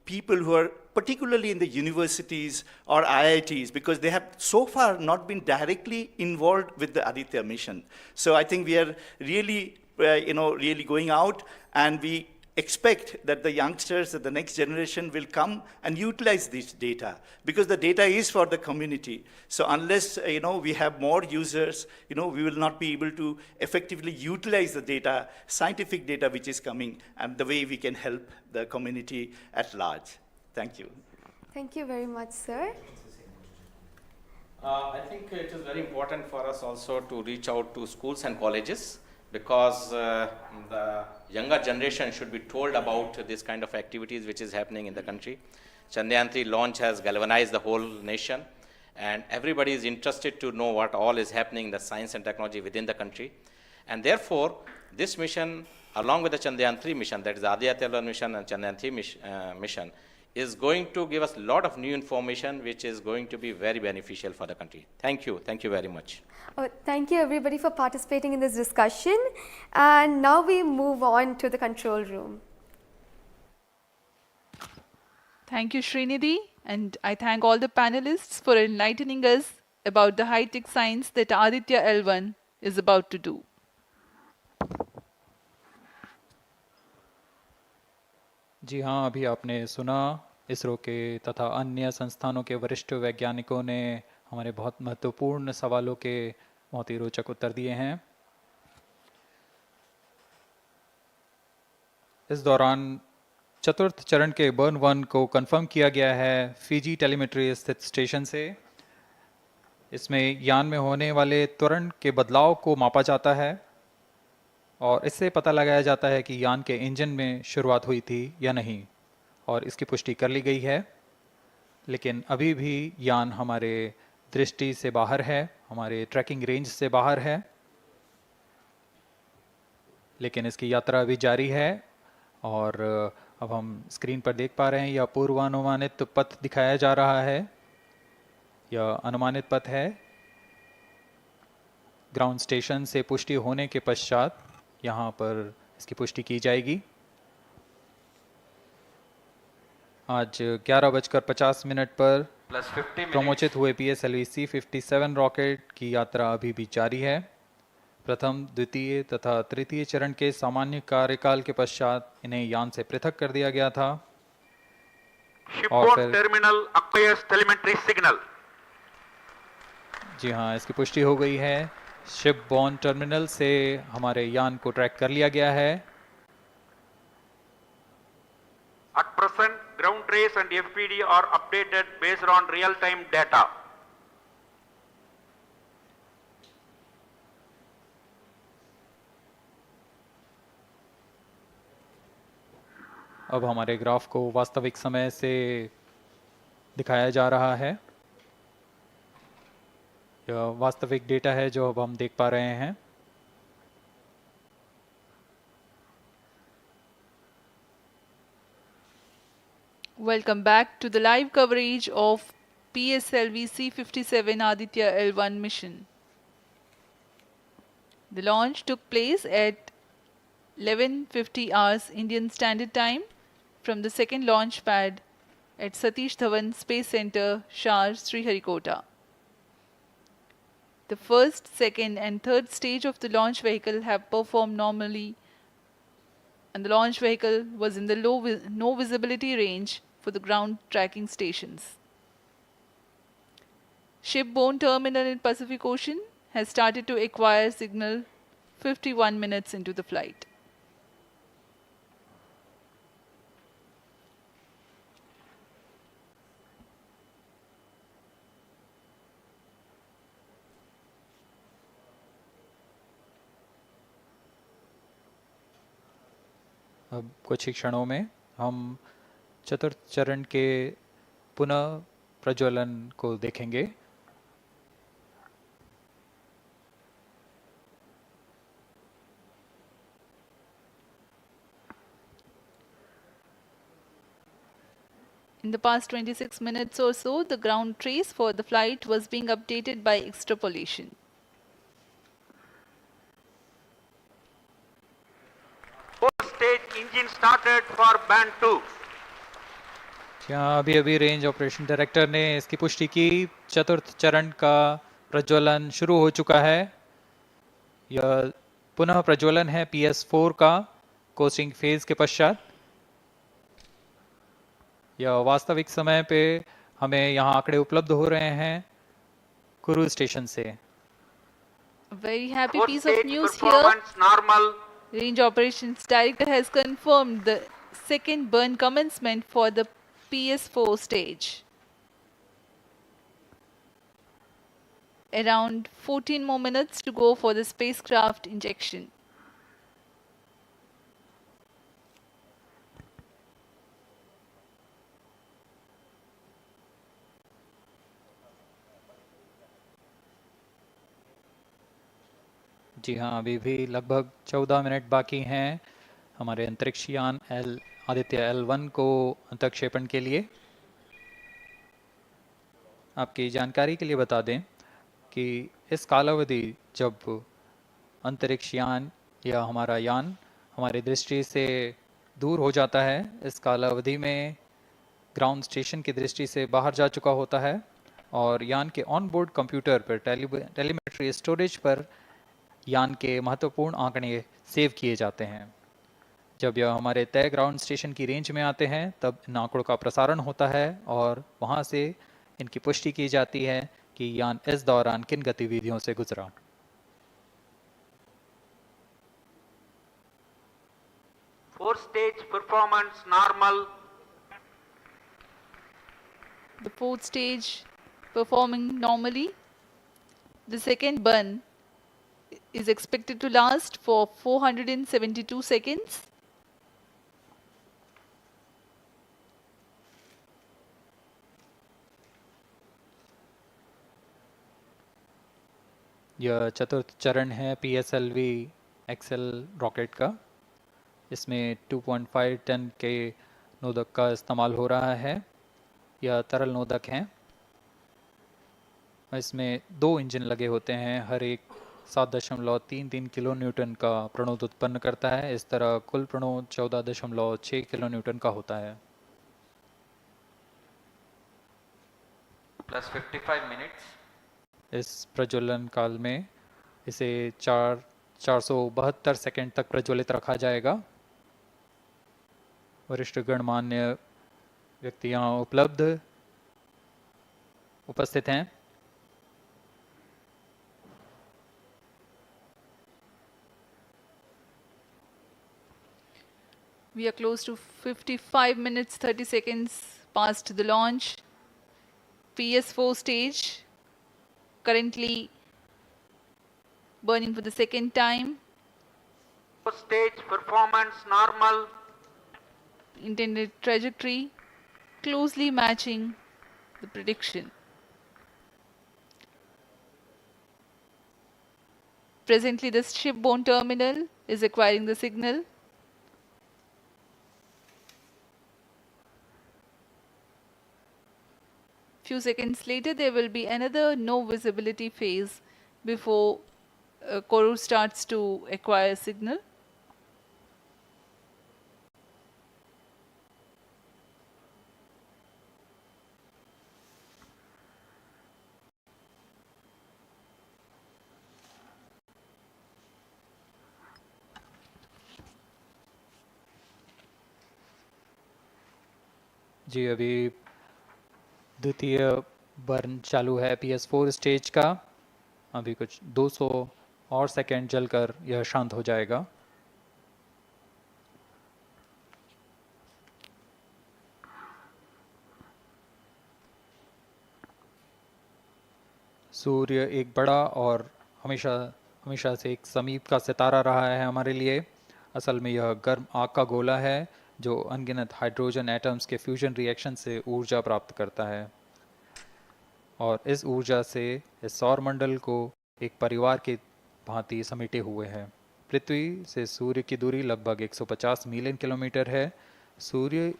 people who are particularly in the universities or IITs, because they have so far not been directly involved with the Aditya mission. So I think we are really, really going out, and we expect that the youngsters, that the next generation will come and utilize this data, because the data is for the community. So unless, we have more users, we will not be able to effectively utilize the data, scientific data which is coming, and the way we can help the community at large. Thank you. Thank you very much, sir. I think it is very important for us also to reach out to schools and colleges, because the younger generation should be told about this kind of activities which is happening in the country. Chandrayaan-3 launch has galvanized the whole nation, and everybody is interested to know what all is happening in the science and technology within the country. And therefore, this mission, along with the Chandrayaan-3 mission, that is the Aditya L1 mission and Chandrayaan-3 mission, is going to give us a lot of new information which is going to be very beneficial for the country. Thank you. Thank you very much. Thank you everybody for participating in this discussion. And now we move on to the control room. Thank you, Srinidhi, and I thank all the panelists for enlightening us about the high-tech science that Aditya L1 is about to do. जी हाँ, अभी आपने सुना इसरो के तथा अन्य संस्थानों के वरिष्ठ वैज्ञानिकों ने हमारे बहुत महत्वपूर्ण सवालों के बहुत ही रोचक उत्तर दिए हैं। इस दौरान चतुर्थ चरण के बर्न 1 को कंफर्म किया गया है फिजी टेलीमेट्री स्थित स्टेशन से। इसमें यान में होने वाले त्वरण के बदलाव को मापा जाता है और इससे पता लगाया जाता है कि यान के इंजन में शुरुआत हुई थी या नहीं, और इसकी पुष्टि कर ली गई है। लेकिन अभी भी यान हमारे दृष्टि से बाहर है, हमारे ट्रैकिंग रेंज से बाहर है, लेकिन इसकी यात्रा अभी जारी है। और अब हम स्क्रीन पर देख पा रहे हैं, यह पूर्वानुमानित पथ दिखाया जा रहा है। यह अनुमानित पथ है। ग्राउंड स्टेशन से पुष्टि होने के पश्चात यहाँ पर इसकी पुष्टि की जाएगी। आज 11:50 पर प्रमोचित हुए PSLV C-57 रॉकेट की यात्रा अभी भी जारी है। प्रथम, द्वितीय तथा तृतीय चरण के सामान्य कार्यकाल के पश्चात इन्हें यान से पृथक कर दिया गया था। और फिर टर्मिनल acquires telemetry signal. जी हाँ, इसकी पुष्टि हो गई है। शिपबॉर्न टर्मिनल से हमारे यान को ट्रैक कर लिया गया है। At present, ground trace and FPD are updated based on real-time data. अब हमारे ग्राफ को वास्तविक समय से दिखाया जा रहा है। यह वास्तविक डेटा है जो अब हम देख पा रहे हैं। Welcome back to the live coverage of PSLV C-57 Aditya L1 mission. The launch took place at 11:50 hours Indian Standard Time from the second launch pad at Satish Dhawan Space Center, Shar, Sriharikota. The first, second and third stage of the launch vehicle have performed normally, and the launch vehicle was in the no visibility range for the ground tracking stations. Shipborne terminal in Pacific Ocean has started to acquire signal 51 minutes into the flight. अब कुछ ही क्षणों में हम चतुर्थ चरण के पुनः प्रज्वलन को देखेंगे। In the past 26 minutes or so, the ground trace for the flight was being updated by extrapolation. Fourth stage engine started for band 2. यहाँ अभी अभी रेंज ऑपरेशन डायरेक्टर ने इसकी पुष्टि की, चतुर्थ चरण का प्रज्वलन शुरू हो चुका है। यह पुनः प्रज्वलन है PS4 का कोस्टिंग फेज के पश्चात। यह वास्तविक समय पे हमें यहाँ आंकड़े उपलब्ध हो रहे हैं क्रूज स्टेशन से। Very happy Fourth piece of stage news here. performance normal. Range Operations Director has confirmed the second burn commencement for the PS4 stage. Around 14 more minutes to go for the spacecraft injection. जी हाँ, अभी भी लगभग 14 minute बाकी हैं हमारे अंतरिक्ष यान Aditya L1 को अंतक्षेपण के लिए। आपकी जानकारी के लिए बता दें कि इस कालावधि जब अंतरिक्ष यान या हमारा यान हमारी दृष्टि से दूर हो जाता है, इस कालावधि में ग्राउंड स्टेशन की दृष्टि से बाहर जा चुका होता है और यान के ऑन बोर्ड कंप्यूटर पर टेलीमेट्री स्टोरेज पर यान के महत्वपूर्ण आंकड़े सेव किए जाते हैं। जब यह हमारे तय ग्राउंड स्टेशन की रेंज में आते हैं तब इन आंकड़ों का प्रसारण होता है और वहां से इनकी पुष्टि की जाती है कि यान इस दौरान किन गतिविधियों से गुजरा। Fourth stage performance normal. The fourth stage performing normally. The second burn is expected to last for 472 seconds. यह चतुर्थ चरण है PSLV XL रॉकेट का। इसमें 2.5 टन के नोदक का इस्तेमाल हो रहा है। यह तरल नोदक हैं। इसमें 2 इंजन लगे होते हैं, हर एक 7.33 किलो न्यूटन का प्रणोद उत्पन्न करता है। इस तरह कुल प्रणोद 14.6 किलो न्यूटन का होता है। Plus 55 minutes. इस प्रज्वलन काल में इसे 472 सेकंड तक प्रज्वलित रखा जाएगा। वरिष्ठ गणमान्य व्यक्ति यहाँ उपस्थित हैं। We are close to 55 minutes 30 seconds past the launch. PS4 stage currently burning for the second time. Fourth stage performance normal. intended trajectory, closely matching the prediction. Presently, the shipborne terminal is acquiring the signal. Few seconds later, there will be another no visibility phase before Koru starts to acquire signal. जी अभी द्वितीय burn चालू है PS4 stage का। अभी कुछ 200 और second जलकर यह शांत हो जाएगा। सूर्य एक बड़ा और हमेशा से एक समीप का सितारा रहा है हमारे लिए। असल में यह गर्म आग का गोला है जो अनगिनत हाइड्रोजन एटम्स के फ्यूजन रिएक्शन से ऊर्जा प्राप्त करता है और इस ऊर्जा से इस सौर मंडल को एक परिवार की भांति समेटे हुए है। पृथ्वी से सूर्य की दूरी लगभग 150 मिलियन किलोमीटर है। सूर्य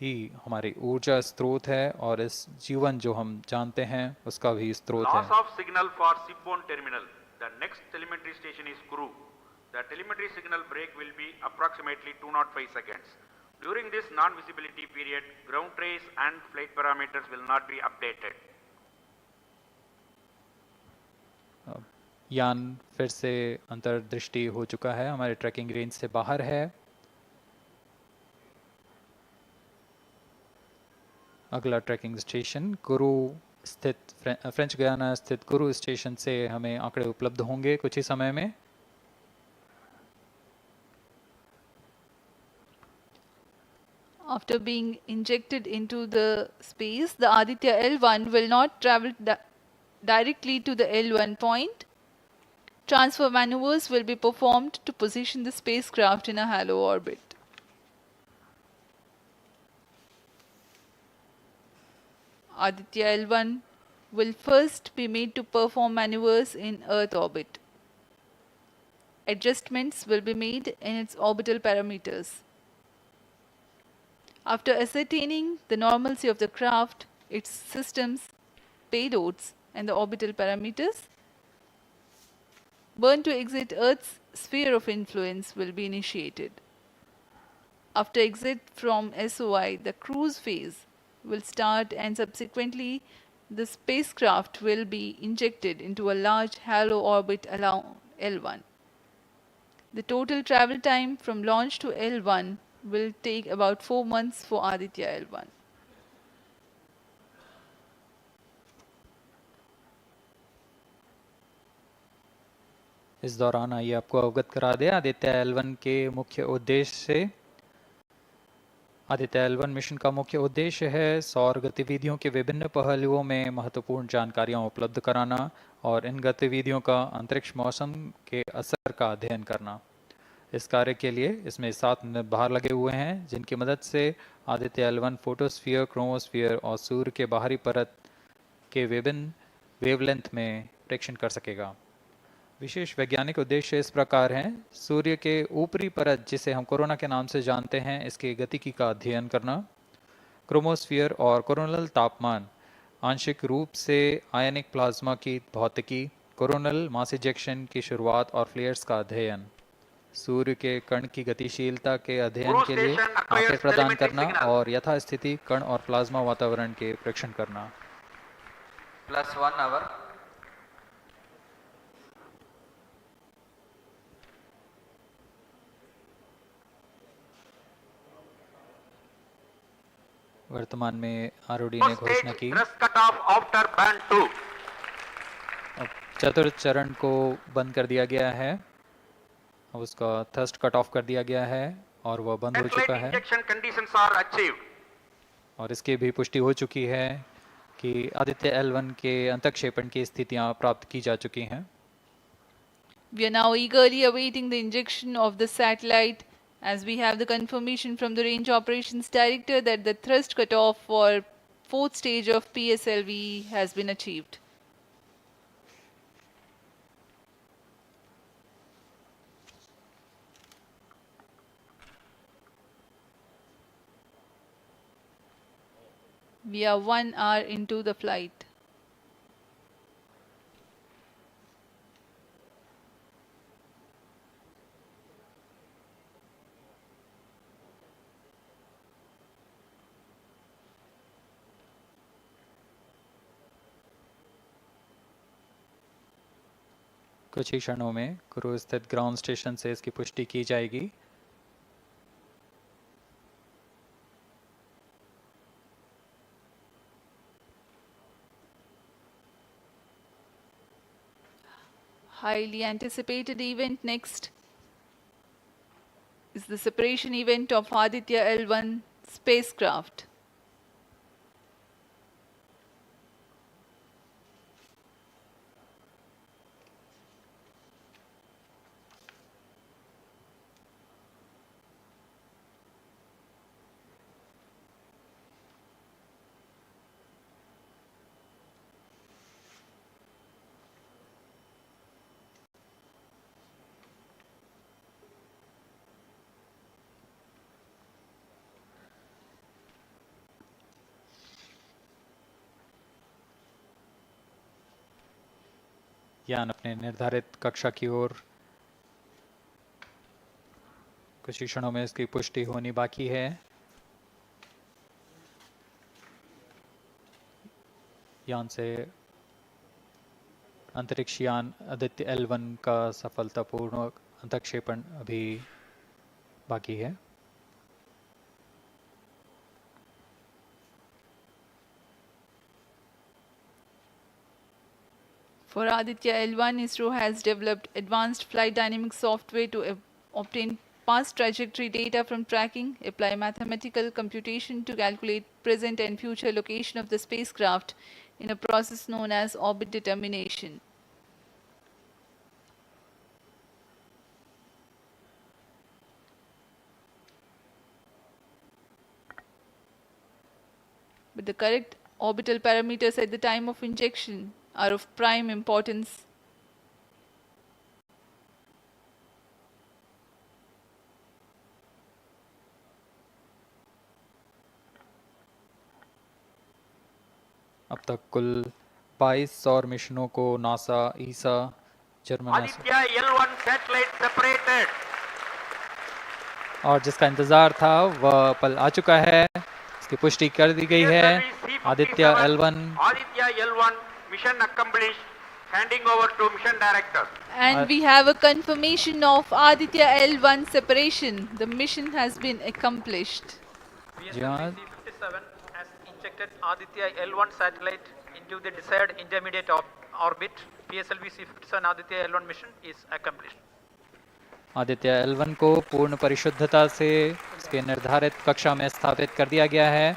ही हमारी ऊर्जा स्रोत है और इस जीवन जो हम जानते हैं उसका भी स्रोत है। Loss of signal for shipborne terminal. The next telemetry station is Kuru. The telemetry signal break will be approximately 205 seconds. During this non-visibility period, ground trace and flight parameters will not be updated. यान फिर से अंतर्दृष्टि हो चुका है, हमारे trekking range से बाहर है। अगला ट्रैकिंग स्टेशन कुरु स्थित फ्रेंच गयाना स्थित कुरु स्टेशन से हमें आंकड़े उपलब्ध होंगे कुछ ही समय में। After being injected into the space, the Aditya L1 will not travel directly to the L1 point. Transfer maneuvers will be performed to position the spacecraft in a halo orbit. Aditya L1 will first be made to perform maneuvers in Earth orbit. Adjustments will be made in its orbital parameters. After ascertaining the normalcy of the craft, its systems, payloads, and the orbital parameters, burn to exit Earth's sphere of influence will be initiated. After exit from SOI, the cruise phase will start and subsequently the spacecraft will be injected into a large halo orbit along L1. The total travel time from launch to L1 will take about 4 months for Aditya L1. इस दौरान आइए आपको अवगत करा दें Aditya L1 के मुख्य उद्देश्य से। आदित्य L1 मिशन का मुख्य उद्देश्य है सौर गतिविधियों के विभिन्न पहलुओं में महत्वपूर्ण जानकारियां उपलब्ध कराना और इन गतिविधियों का अंतरिक्ष मौसम के असर का अध्ययन करना। इस कार्य के लिए इसमें 7 भार लगे हुए हैं जिनकी मदद से आदित्य L1 फोटोस्फीयर, क्रोमोस्फीयर और सूर्य के बाहरी परत के विभिन्न वेवलेंथ में प्रेक्षण कर सकेगा। विशेष वैज्ञानिक उद्देश्य इस प्रकार हैं: सूर्य के ऊपरी परत जिसे हम कोरोना के नाम से जानते हैं इसके गतिकी का अध्ययन करना, क्रोमोस्फीयर और कोरोनल तापमान, आंशिक रूप से आयनिक प्लाज्मा की भौतिकी, कोरोनल मास इजेक्शन की शुरुआत और फ्लेयर्स का अध्ययन, सूर्य के कण की गतिशीलता के अध्ययन के लिए आंकड़े प्रदान करना और यथास्थिति कण और प्लाज्मा वातावरण के परीक्षण करना। +1 hour. वर्तमान में आरओडी ने घोषणा की अब चतुर्थ चरण को बंद कर दिया गया है, अब उसका थर्स्ट कट ऑफ कर दिया गया है और वह बंद हो चुका है और इसकी भी पुष्टि हो चुकी है कि आदित्य L1 के अंतःक्षेपण की स्थितियां प्राप्त की जा चुकी हैं। We are now eagerly awaiting the injection of the satellite As we have the confirmation from the Range Operations Director that the thrust cutoff for fourth stage of PSLV has been achieved. We are 1 hour into the flight. कुछ ही क्षणों में cruise स्थित ground station से इसकी पुष्टि की जाएगी। Highly anticipated event next is the separation event of Aditya L1 spacecraft. यान अपने निर्धारित कक्षा की ओर कुछ ही क्षणों में इसकी पुष्टि होनी बाकी है। यान से अंतरिक्ष यान आदित्य L1 का सफलतापूर्ण अंतक्षेपण अभी बाकी है। For Aditya L1, ISRO has developed advanced flight dynamic software to obtain past trajectory data from tracking, apply mathematical computation to calculate present and future location of the spacecraft in a process known as orbit determination. But the correct orbital parameters at the time of injection are of prime importance. अब तक कुल 22 सौर मिशनों को NASA, ईसा, German Aditya L1 satellite separated. और जिसका इंतजार था वह पल आ चुका है। इसकी पुष्टि कर दी गई है। Aditya L1 Aditya L1 mission accomplished. Handing over to mission director. And we have a confirmation of Aditya L1 separation. The mission has been accomplished. PSLV C57 has injected Aditya L1 satellite into the desired intermediate orbit. PSLV C57 Aditya L1 mission is accomplished. Aditya L1 को पूर्ण परिशुद्धता से इसके निर्धारित कक्षा में स्थापित कर दिया गया है।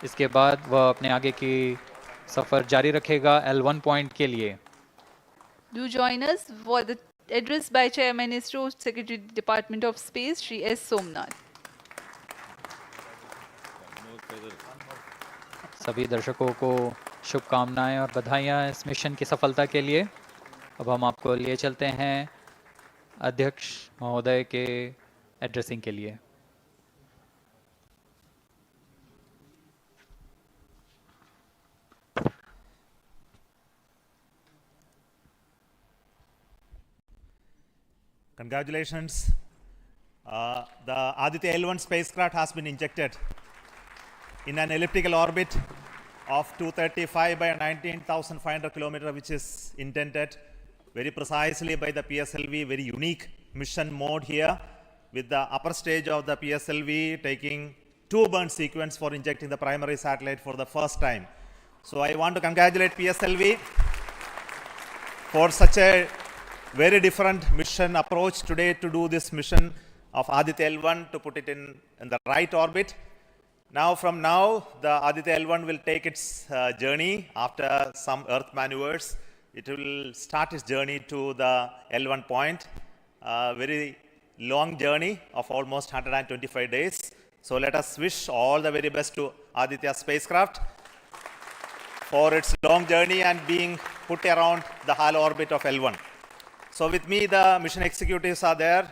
इसके बाद वह अपने आगे की सफर जारी रखेगा L1 पॉइंट के लिए। Do join us for the address by Chairman ISRO Secretary Department of Space Shri S. Somnath. सभी दर्शकों को शुभकामनाएं और बधाइयां इस मिशन की सफलता के लिए। अब हम आपको लिए चलते हैं अध्यक्ष महोदय के एड्रेसिंग के लिए। Congratulations. The Aditya L1 spacecraft has been injected in an elliptical orbit of 235 by 19,500 kilometers, which is intended very precisely by the PSLV, very unique mission mode here, with the upper stage of the PSLV taking 2 burn sequence for injecting the primary satellite for the first time. So I want to congratulate PSLV for such a very different mission approach today to do this mission of Aditya L1 to put it in the right orbit. Now, from now, the Aditya L1 will take its journey after some Earth maneuvers. It will start its journey to the L1 point. Very long journey of almost 125 days. So let us wish all the very best to Aditya spacecraft for its long journey and being put around the halo orbit of L1. So with me, the mission executives are there.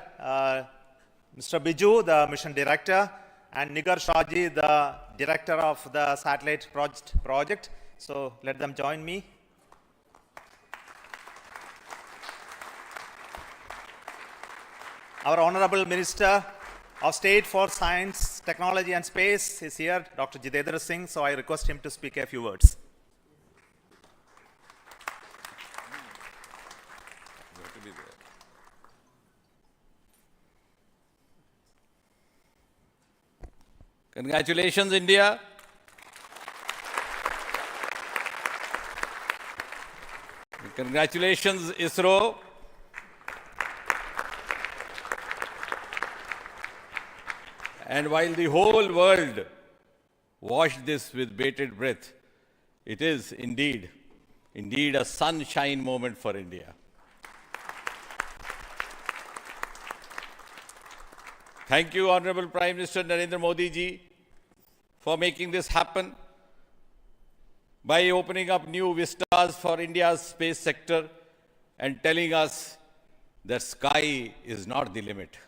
Mr. Biju, the mission director, and Nigar Shaji, the director of the satellite project. So let them join me. Our Honorable Minister of State for Science, Technology and Space is here, Dr. Jitendra Singh, so I request him to speak a few words. Congratulations, India. Congratulations, ISRO. And while the whole world watched this with bated breath, it is indeed a sunshine moment for India. Thank you, Honorable Prime Minister Narendra Modi ji, for making this happen by opening up new vistas for India's space sector and telling us that sky is not the limit.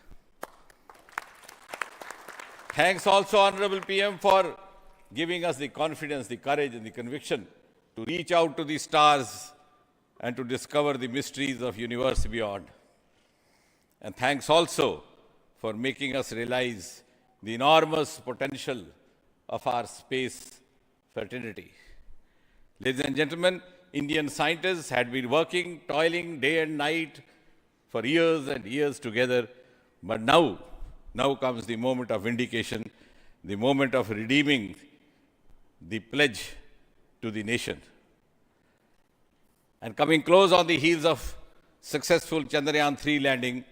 Thanks also, Honorable PM, for giving us the confidence, the courage and the conviction to reach out to the stars and to discover the mysteries of universe beyond. And thanks also for making us realize the enormous potential of our space fraternity. Ladies and gentlemen, Indian scientists had been working, toiling day and night for years and years together, but now comes the moment of vindication, the moment of redeeming the pledge to the nation. And coming close on the heels of successful Chandrayaan-3 landing,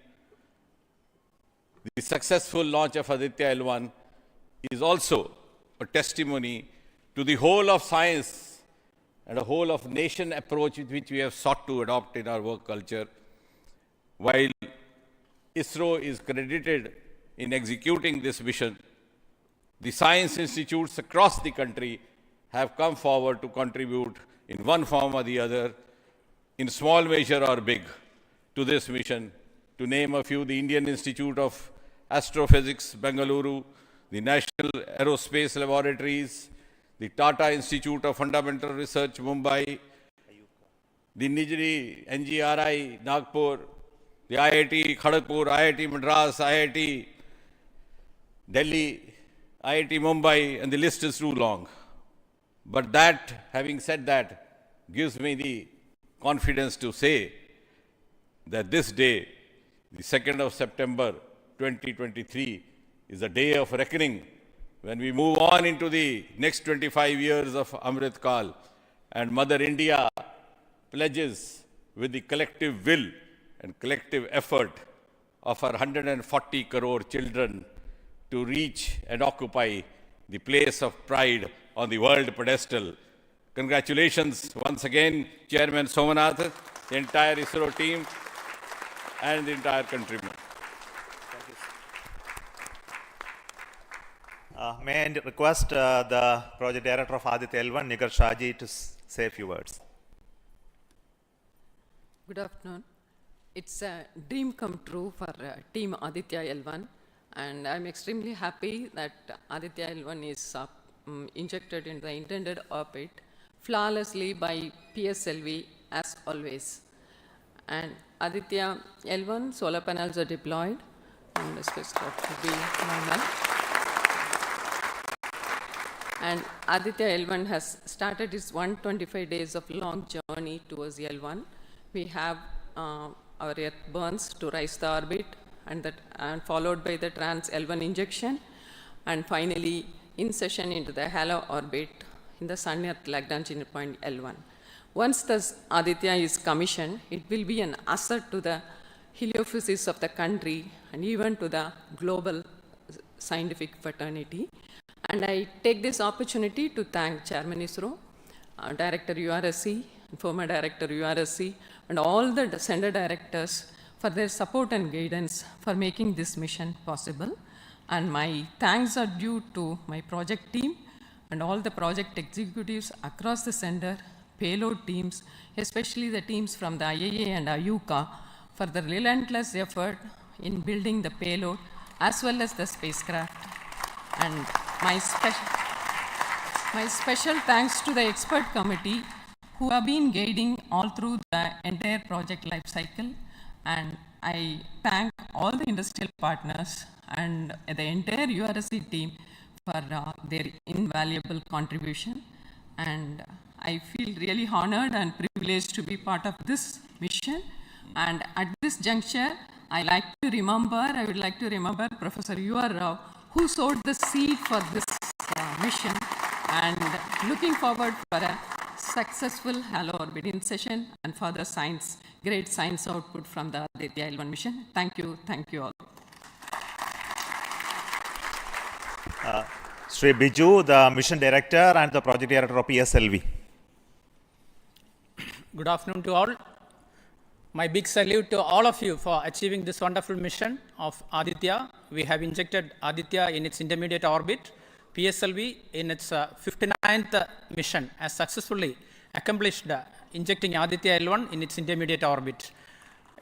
the successful launch of Aditya L1 is also a testimony to the whole of science and a whole of nation approach which we have sought to adopt in our work culture. While ISRO is credited in executing this mission, the science institutes across the country have come forward to contribute in one form or the other, in small measure or big, to this mission. To name a few, the Indian Institute of Astrophysics, Bengaluru, the National Aerospace Laboratories, the Tata Institute of Fundamental Research, Mumbai, the NGRI, Nagpur, the IIT Kharagpur, IIT Madras, IIT Delhi, IIT Mumbai, and the list is too long. But having said that, gives me the confidence to say that this day, the 2nd of September 2023, is a day of reckoning when we move on into the next 25 years of Amrit Kal, and Mother India pledges with the collective will and collective effort of our 140 crore children to reach and occupy the place of pride on the world pedestal. Congratulations once again, Chairman Somanath, the entire ISRO team, and the entire countrymen. May I request the project director of Aditya L1, Nigar Shaji, to say a few words. Good afternoon. It's a dream come true for Team Aditya L1, and I'm extremely happy that Aditya L1 is injected into the intended orbit flawlessly by PSLV as always. And Aditya L1 solar panels are deployed, and the spacecraft will be normal. And Aditya L1 has started its 125 days of long journey towards L1. We have our Earth burns to rise the orbit, and followed by the trans L1 injection, and finally insertion into the halo orbit in the Sun-Earth Lagrangian point L1. Once the Aditya is commissioned, it will be an asset to the heliophysics of the country and even to the global scientific fraternity. And I take this opportunity to thank Chairman ISRO, Director URSC, former Director URSC, and all the center directors for their support and guidance for making this mission possible. And my thanks are due to my project team and all the project executives across the center, payload teams, especially the teams from the IAA and IUCA, for the relentless effort in building the payload as well as the spacecraft. And my special thanks to the expert committee who have been guiding all through the entire project life cycle. And I thank all the industrial partners and the entire URSC team for their invaluable contribution. And I feel really honored and privileged to be part of this mission. And at this juncture, I would like to remember Professor U.R. Rao, who sowed the seed for this mission, and looking forward for a successful Halo Orbit session and further great science output from the Aditya L1 mission. Thank you all. Sri Biju, the mission director and the project director of PSLV. Good afternoon to all. My big salute to all of you for achieving this wonderful mission of Aditya. We have injected Aditya in its intermediate orbit. PSLV in its 59th mission has successfully accomplished injecting Aditya L1 in its intermediate orbit.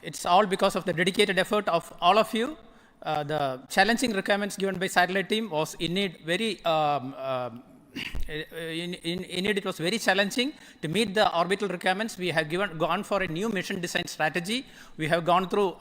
It's all because of the dedicated effort of all of you. The challenging requirements given by satellite team was indeed very it was very challenging to meet the orbital requirements. We have gone for a new mission design strategy. We have gone through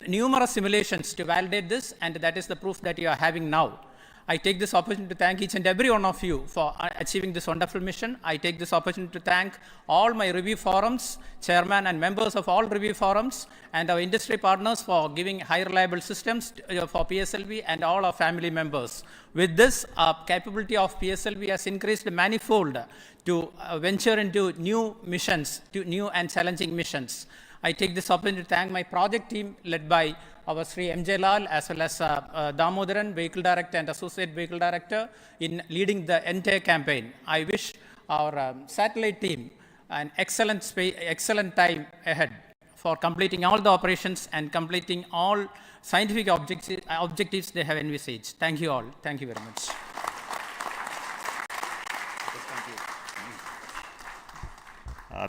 numerous simulations to validate this, and that is the proof that you are having now. I take this opportunity to thank each and every one of you for achieving this wonderful mission. I take this opportunity to thank all my review forums, chairman and members of all review forums, and our industry partners for giving high reliable systems for PSLV, and all our family members. With this, our capability of PSLV has increased manifold to venture into new missions, to new and challenging missions. I take this opportunity to thank my project team led by our Sri M.J. Lal as well as Damodaran, Vehicle Director and Associate Vehicle Director, in leading the entire campaign. I wish our satellite team an excellent time ahead for completing all the operations and completing all scientific objectives they have envisaged. Thank you all. Thank you very much.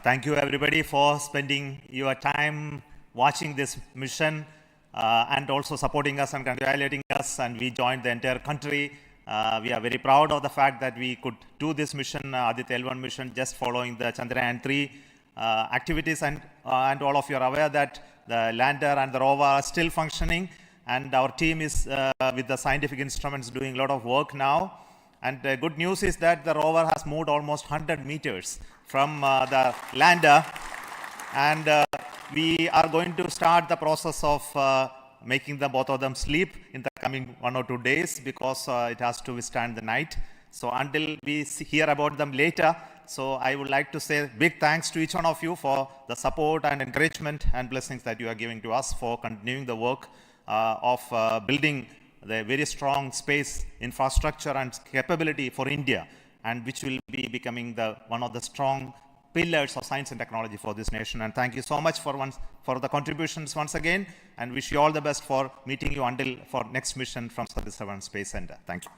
Thank you everybody for spending your time watching this mission and also supporting us and congratulating us, and we joined the entire country. We are very proud of the fact that we could do this mission, Aditya L1 mission, just following the Chandrayaan 3 activities, and all of you are aware that the lander and the rover are still functioning, and our team is with the scientific instruments doing a lot of work now. And the good news is that the rover has moved almost 100 meters from the lander, and we are going to start the process of making both of them sleep in the coming 1 or 2 days, because it has to withstand the night. So until we hear about them later, so I would like to say big thanks to each one of you for the support and encouragement and blessings that you are giving to us for continuing the work of building the very strong space infrastructure and capability for India, and which will be becoming one of the strong pillars of science and technology for this nation. And thank you so much for the contributions once again, and wish you all the best for meeting you for next mission from Satish Dhawan Space Center. Thank you.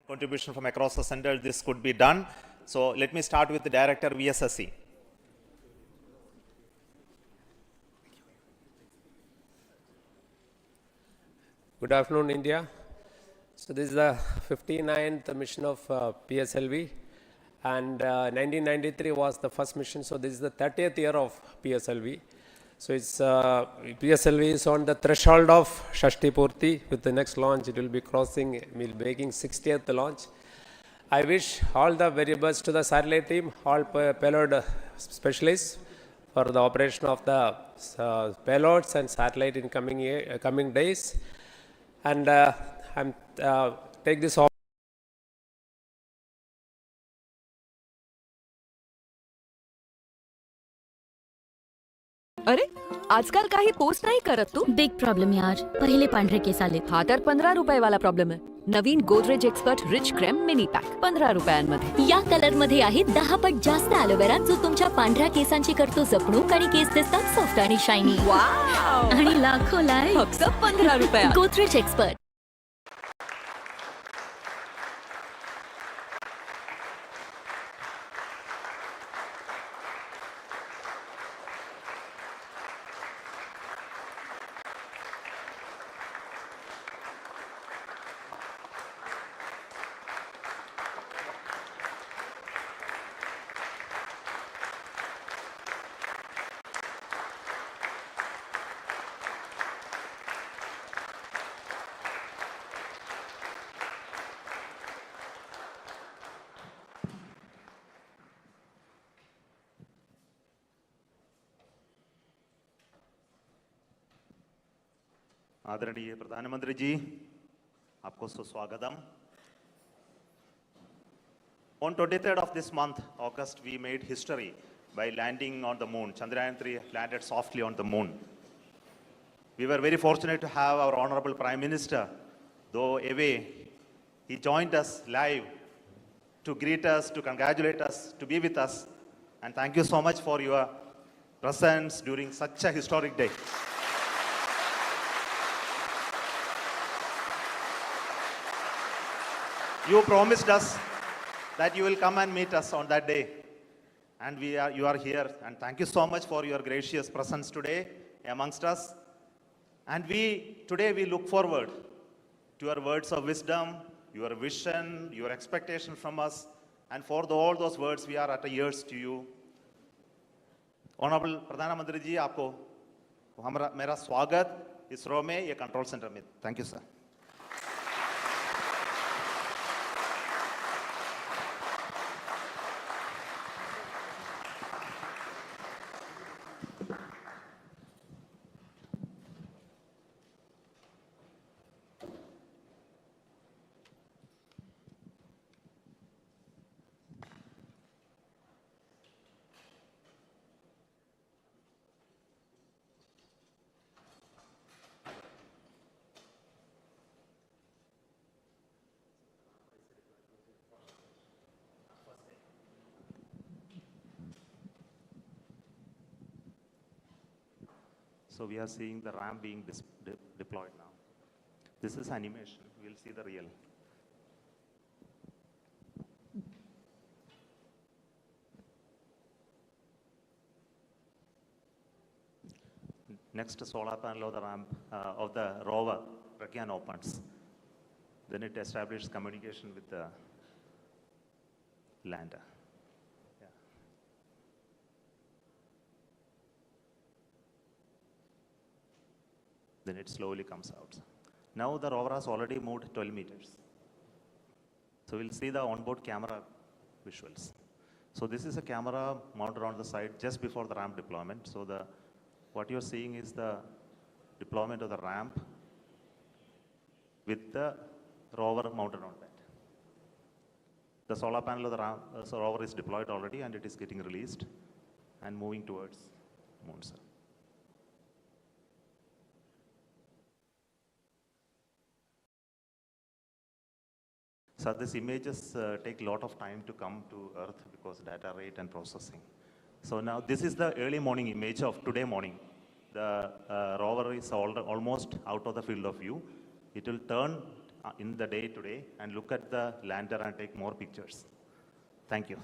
Contribution from across the center, this could be done. So let me start with the director VSSC. Good afternoon, India. So this is the 59th mission of PSLV, and 1993 was the first mission. So this is the 30th year of PSLV. So it's PSLV is on the threshold of Shashti Purti. With the next launch, it will be crossing, will be making 60th launch. I wish all the very best to the satellite team, all payload specialists for the operation of the payloads and satellite in coming days. And I'm take this opportunity. अरे आजकाल काही post नाही करत तू. Big problem यार, पहिले पांढरे case आले. हा तर 15 रुपयावाला प्रॉब्लेम आहे. नवीन Godrej expert rich creme mini pack 15 रुपयांमध्ये. या कलर मध्ये आहे 10 पट जास्त ॲलोवेरा, जो तुमच्या पांढऱ्या केसांची करतो जपणूक आणि केस दिसतात सॉफ्ट आणि शायनी. वाव, आणि लाखो लाईक फक्त 15 रुपयात. गोदरेज एक्सपर्ट. आदरणीय प्रधानमंत्री जी, आपको सुस्वागतम. On 23rd of this month, August, we made history by landing on the moon. Chandrayaan-3 landed softly on the moon. We were very fortunate to have our Honorable Prime Minister, though away, he joined us live to greet us, to congratulate us, to be with us. And thank you so much for your presence during such a historic day. You promised us that you will come and meet us on that day. And you are here. And thank you so much for your gracious presence today amongst us. And today we look forward to your words of wisdom, your vision, your expectation from us. And for all those words, we are at ears to you. Honorable Pradhan Mantri ji, आपको मेरा स्वागत ISRO में ये control centre में. Thank you, sir. So we are seeing the ramp being deployed now. This is animation. We'll see the real. Next solar panel of the ramp of the rover Lagrangian opens. Then it establishes communication with the lander. Then it slowly comes out. Now the rover has already moved 12 meters. So we'll see the onboard camera visuals. So this is a camera mounted on the side just before the ramp deployment. So what you're seeing is the deployment of the ramp with the rover mounted on that. The solar panel of the rover is deployed already and it is getting released and moving towards moon, sir. So these images take a lot of time to come to Earth because data rate and processing. So now this is the early morning image of today morning. The rover is almost out of the field of view. It will turn in the day today and look at the lander and take more pictures. Thank you.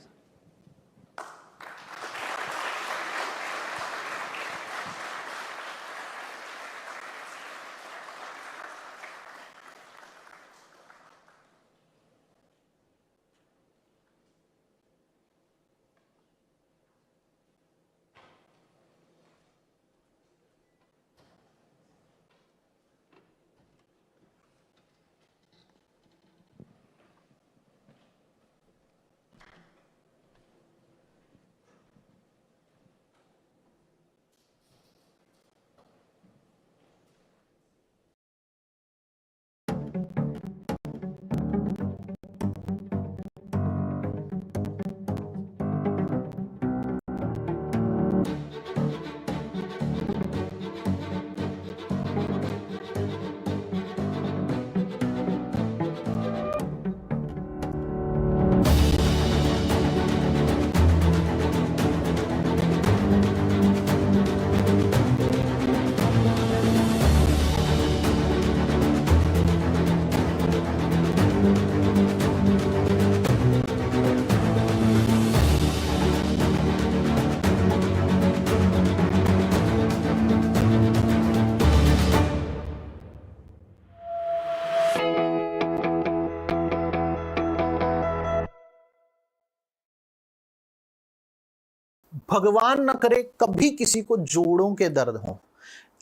भगवान न करे कभी किसी को जोड़ों के दर्द हो,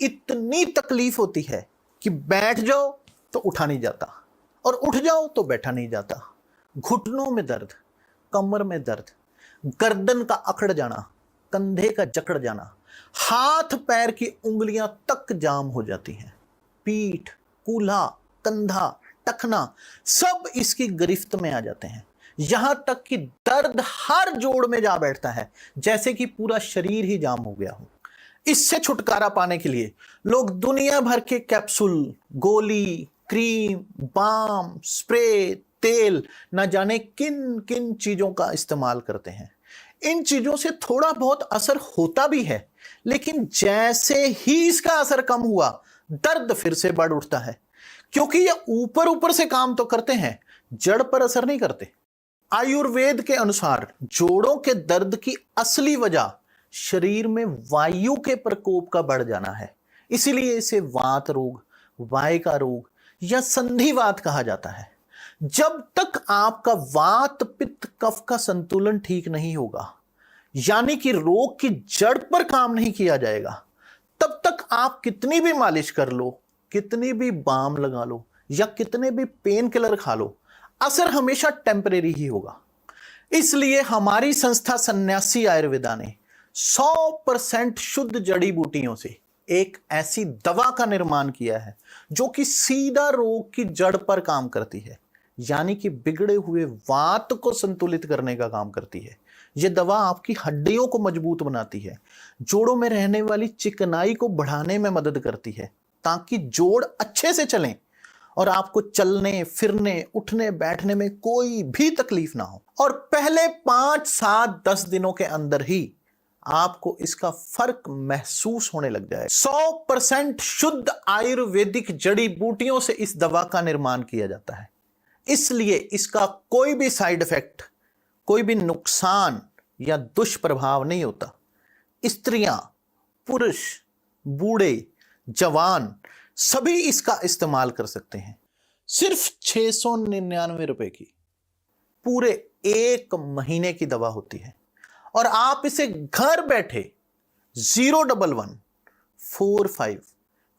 इतनी तकलीफ होती है कि बैठ जाओ तो उठा नहीं जाता और उठ जाओ तो बैठा नहीं जाता। घुटनों में दर्द, कमर में दर्द, गर्दन का अकड़ जाना, कंधे का जकड़ जाना, हाथ पैर की उंगलियां तक जाम हो जाती हैं। पीठ, कूल्हा, कंधा, टखना सब इसकी गिरफ्त में आ जाते हैं। यहां तक कि दर्द हर जोड़ में जा बैठता है, जैसे कि पूरा शरीर ही जाम हो गया हो। इससे छुटकारा पाने के लिए लोग दुनिया भर के कैप्सूल, गोली, क्रीम, बाम, स्प्रे, तेल, न जाने किन किन चीजों का इस्तेमाल करते हैं। इन चीजों से थोड़ा बहुत असर होता भी है, लेकिन जैसे ही इसका असर कम हुआ, दर्द फिर से बढ़ उठता है, क्योंकि ये ऊपर ऊपर से काम तो करते हैं, जड़ पर असर नहीं करते। आयुर्वेद के अनुसार जोड़ों के दर्द की असली वजह शरीर में वायु के प्रकोप का बढ़ जाना है। इसीलिए इसे वात रोग, वाय का रोग या संधिवात कहा जाता है। जब तक आपका वात, पित्त, कफ का संतुलन ठीक नहीं होगा, यानी कि रोग की जड़ पर काम नहीं किया जाएगा, तब तक आप कितनी भी मालिश कर लो, कितनी भी बाम लगा लो या कितने भी पेन किलर खा लो, असर हमेशा टेम्परेरी ही होगा। इसलिए हमारी संस्था सन्यासी आयुर्वेदा ने 100% शुद्ध जड़ी बूटियों से एक ऐसी दवा का निर्माण किया है जो कि सीधा रोग की जड़ पर काम करती है, यानी कि बिगड़े हुए वात को संतुलित करने का काम करती है। यह दवा आपकी हड्डियों को मजबूत बनाती है, जोड़ों में रहने वाली चिकनाई को बढ़ाने में मदद करती है, ताकि जोड़ अच्छे से चलें और आपको चलने, फिरने, उठने, बैठने में कोई भी तकलीफ ना हो। और पहले 5, 7, 10 दिनों के अंदर ही आपको इसका फर्क महसूस होने लग जाए। 100% शुद्ध आयुर्वेदिक जड़ी बूटियों से इस दवा का निर्माण किया जाता है, इसलिए इसका कोई भी साइड इफेक्ट, कोई भी नुकसान या दुष्प्रभाव नहीं होता। स्त्रियां, पुरुष, बूढ़े, जवान सभी इसका इस्तेमाल कर सकते हैं। सिर्फ 699 रुपए की पूरे 1 महीने की दवा होती है और आप इसे घर बैठे 011 45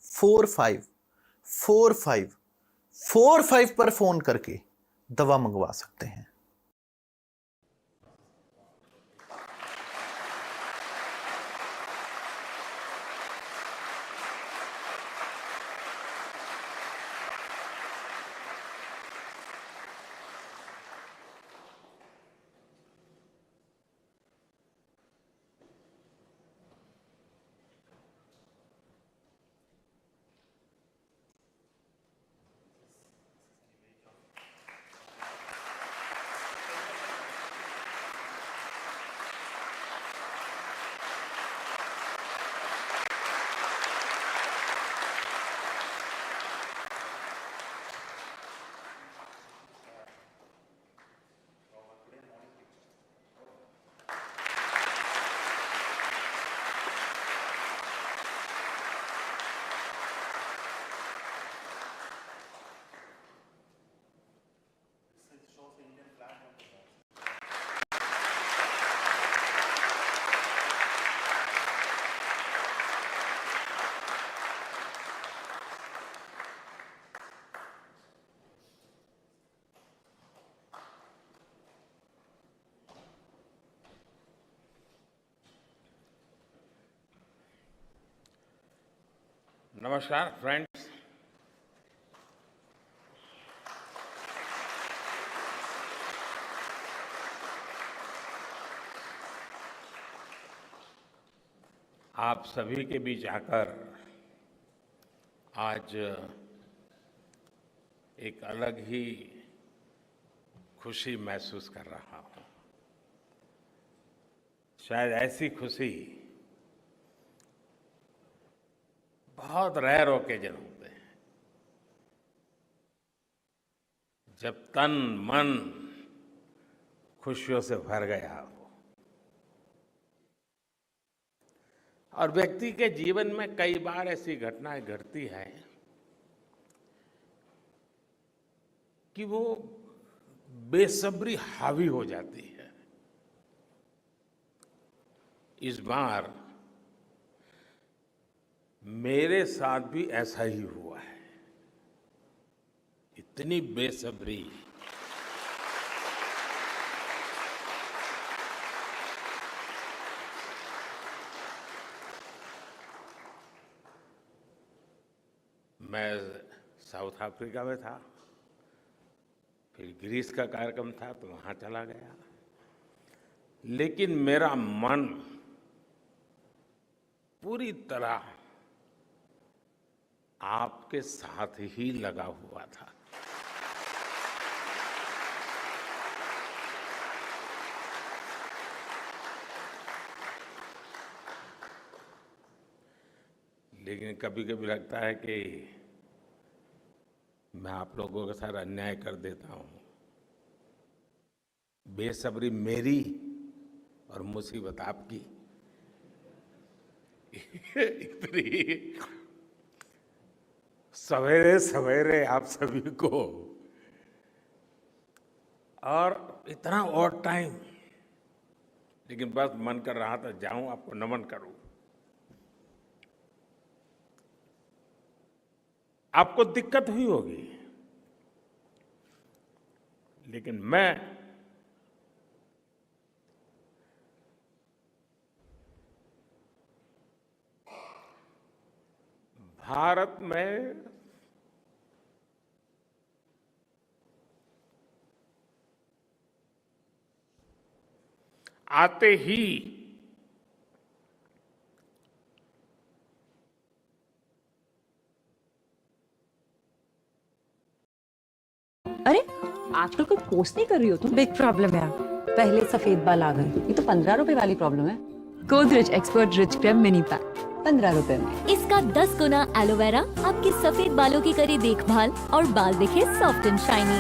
45 45 45 पर फोन करके दवा मंगवा सकते हैं। Namaskar, friends. आप सभी के बीच आकर आज एक अलग ही खुशी महसूस कर रहा हूं। शायद ऐसी खुशी बहुत रेयर ओकेजन होते हैं जब तन मन खुशियों से भर गया हो। और व्यक्ति के जीवन में कई बार ऐसी घटनाएं घटती हैं कि वो बेसब्री हावी हो जाती है। इस बार मेरे साथ भी ऐसा ही हुआ है। इतनी बेसब्री, मैं साउथ अफ्रीका में था, फिर ग्रीस का कार्यक्रम था तो वहां चला गया, लेकिन मेरा मन पूरी तरह आपके साथ ही लगा हुआ था। लेकिन कभी कभी लगता है कि मैं आप लोगों के साथ अन्याय कर देता हूं। बेसब्री मेरी और मुसीबत आपकी। इतनी सवेरे सवेरे आप सभी को, और इतना ऑड टाइम, लेकिन बस मन कर रहा था जाऊं आपको नमन करूं। आपको दिक्कत हुई होगी, लेकिन मैं भारत में आते ही अरे आजकल कोई पोस्ट नहीं कर रही हो तुम? बिग प्रॉब्लम है, पहले सफेद बाल आ गए। ये तो 15 रुपए वाली प्रॉब्लम है। Godrej expert rich creme mini pack 15 रुपए में। इसका 10 गुना एलोवेरा आपके सफेद बालों की करे देखभाल और बाल दिखे सॉफ्ट एंड शाइनी।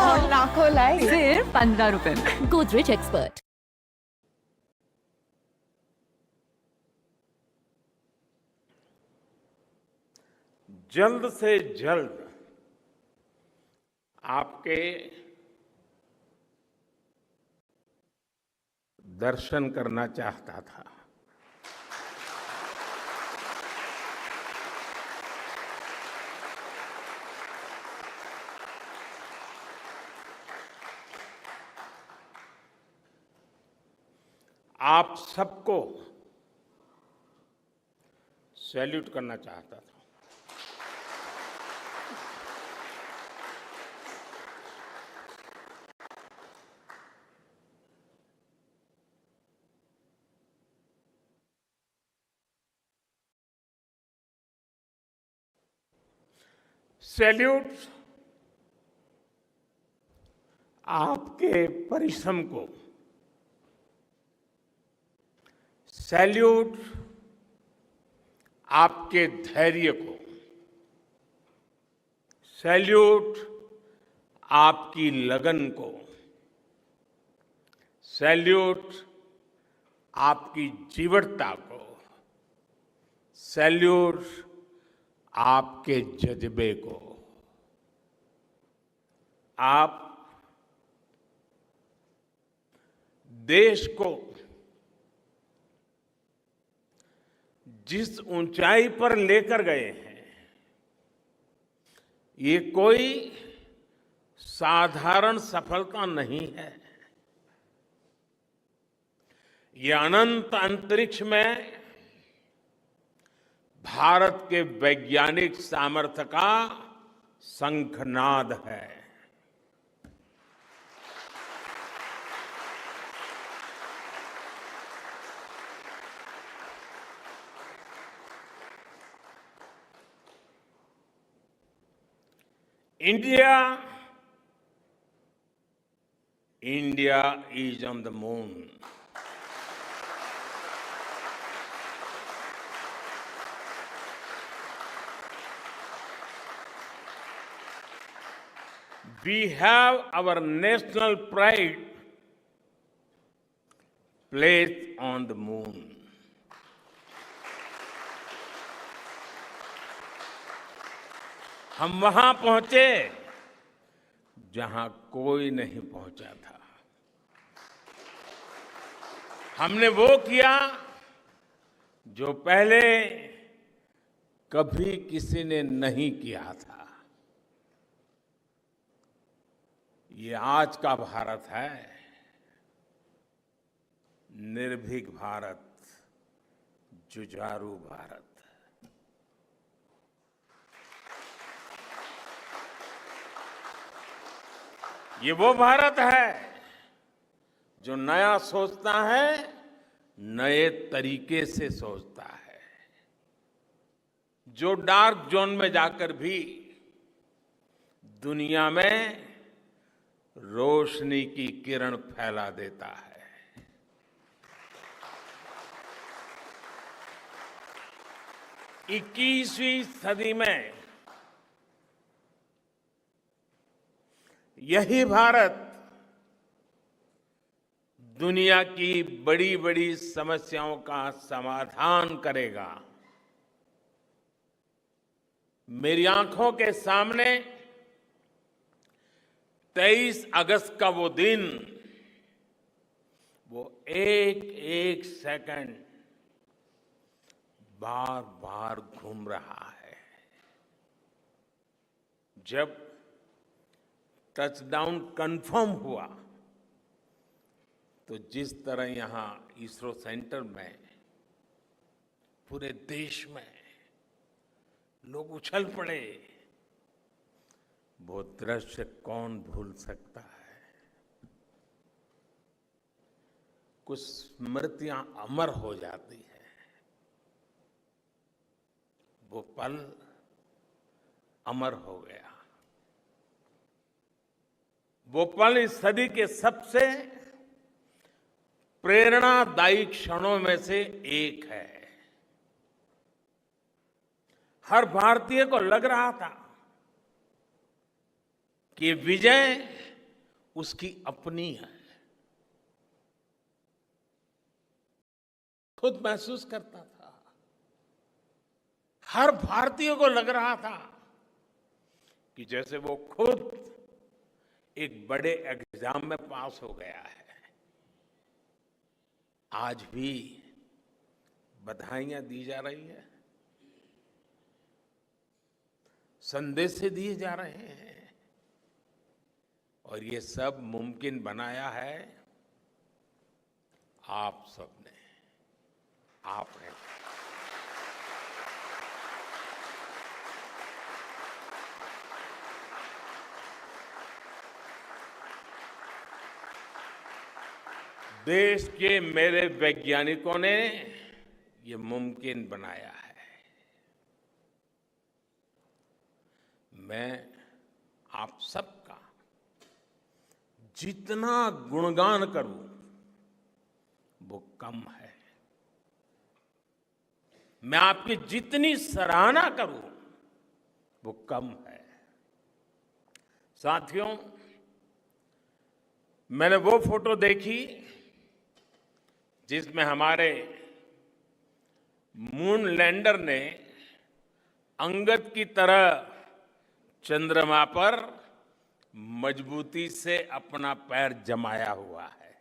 और लाखों लाइक सिर्फ 15 रुपए में। गोदरेज एक्सपर्ट। जल्द से जल्द आपके दर्शन करना चाहता था। आप सबको सैल्यूट करना चाहता था। सैल्यूट आपके परिश्रम को, सैल्यूट आपके धैर्य को, सैल्यूट आपकी लगन को, सैल्यूट आपकी जीवटता को, सैल्यूट आपके जज्बे को। आप देश को जिस ऊंचाई पर लेकर गए हैं, ये कोई साधारण सफलता नहीं है। ये अनंत अंतरिक्ष में भारत के वैज्ञानिक सामर्थ्य का शंखनाद है। India is on the moon. We have our national pride placed on the moon. हम वहां पहुंचे जहां कोई नहीं पहुंचा था। हमने वो किया जो पहले कभी किसी ने नहीं किया था। ये आज का भारत है, निर्भीक भारत, जुझारू भारत। ये वो भारत है जो नया सोचता है, नए तरीके से सोचता है, जो डार्क जोन में जाकर भी दुनिया में रोशनी की किरण फैला देता है। 21वीं सदी में यही भारत दुनिया की बड़ी बड़ी समस्याओं का समाधान करेगा। मेरी आंखों के सामने 23 अगस्त का वो दिन, वो एक एक सेकंड बार बार घूम रहा है। जब टचडाउन कंफर्म हुआ तो जिस तरह यहां इसरो सेंटर में पूरे देश में लोग उछल पड़े, वो दृश्य कौन भूल सकता है। कुछ स्मृतियां अमर हो जाती है। वो पल अमर हो गया। वो पल इस सदी के सबसे प्रेरणादायी क्षणों में से एक है। हर भारतीय को लग रहा था कि विजय उसकी अपनी है। खुद महसूस करता था। हर भारतीय को लग रहा था कि जैसे वो खुद एक बड़े एग्जाम में पास हो गया है। आज भी बधाइयां दी जा रही है, संदेश दिए जा रहे हैं, और ये सब मुमकिन बनाया है आप सबने, आपने। देश के मेरे वैज्ञानिकों ने ये मुमकिन बनाया है। मैं आप सबका जितना गुणगान करूं वो कम है। मैं आपकी जितनी सराहना करूं वो कम है। साथियों, मैंने वो फोटो देखी जिसमें हमारे मून लैंडर ने अंगद की तरह चंद्रमा पर मजबूती से अपना पैर जमाया हुआ है।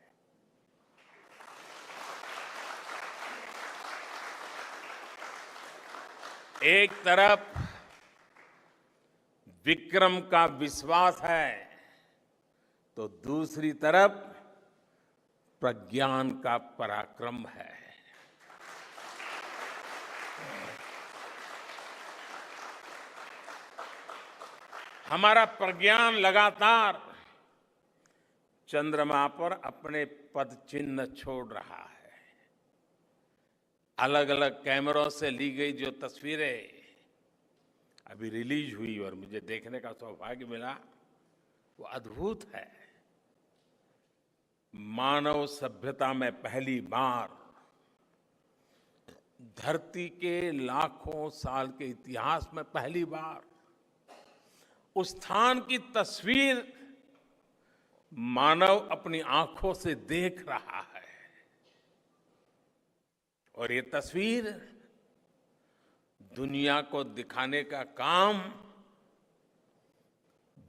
एक तरफ विक्रम का विश्वास है तो दूसरी तरफ प्रज्ञान का पराक्रम है। हमारा प्रज्ञान लगातार चंद्रमा पर अपने पद चिन्ह छोड़ रहा है। अलग अलग कैमरों से ली गई जो तस्वीरें अभी रिलीज हुई और मुझे देखने का सौभाग्य मिला, वो अद्भुत है। मानव सभ्यता में पहली बार, धरती के लाखों साल के इतिहास में पहली बार उस स्थान की तस्वीर मानव अपनी आंखों से देख रहा है। और ये तस्वीर दुनिया को दिखाने का काम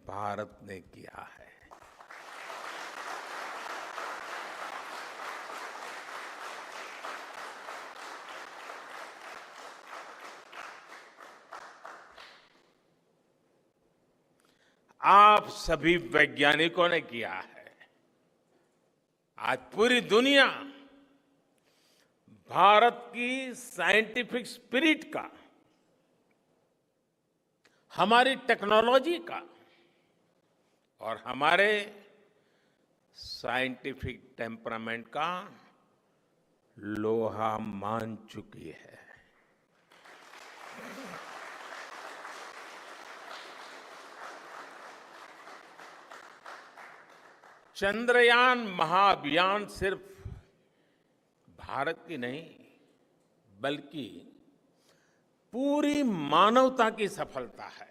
भारत ने किया है। आप सभी वैज्ञानिकों ने किया है। आज पूरी दुनिया भारत की साइंटिफिक स्पिरिट का, हमारी टेक्नोलॉजी का और हमारे साइंटिफिक टेम्परामेंट का लोहा मान चुकी है। चंद्रयान महाअभियान सिर्फ भारत की नहीं, बल्कि पूरी मानवता की सफलता है।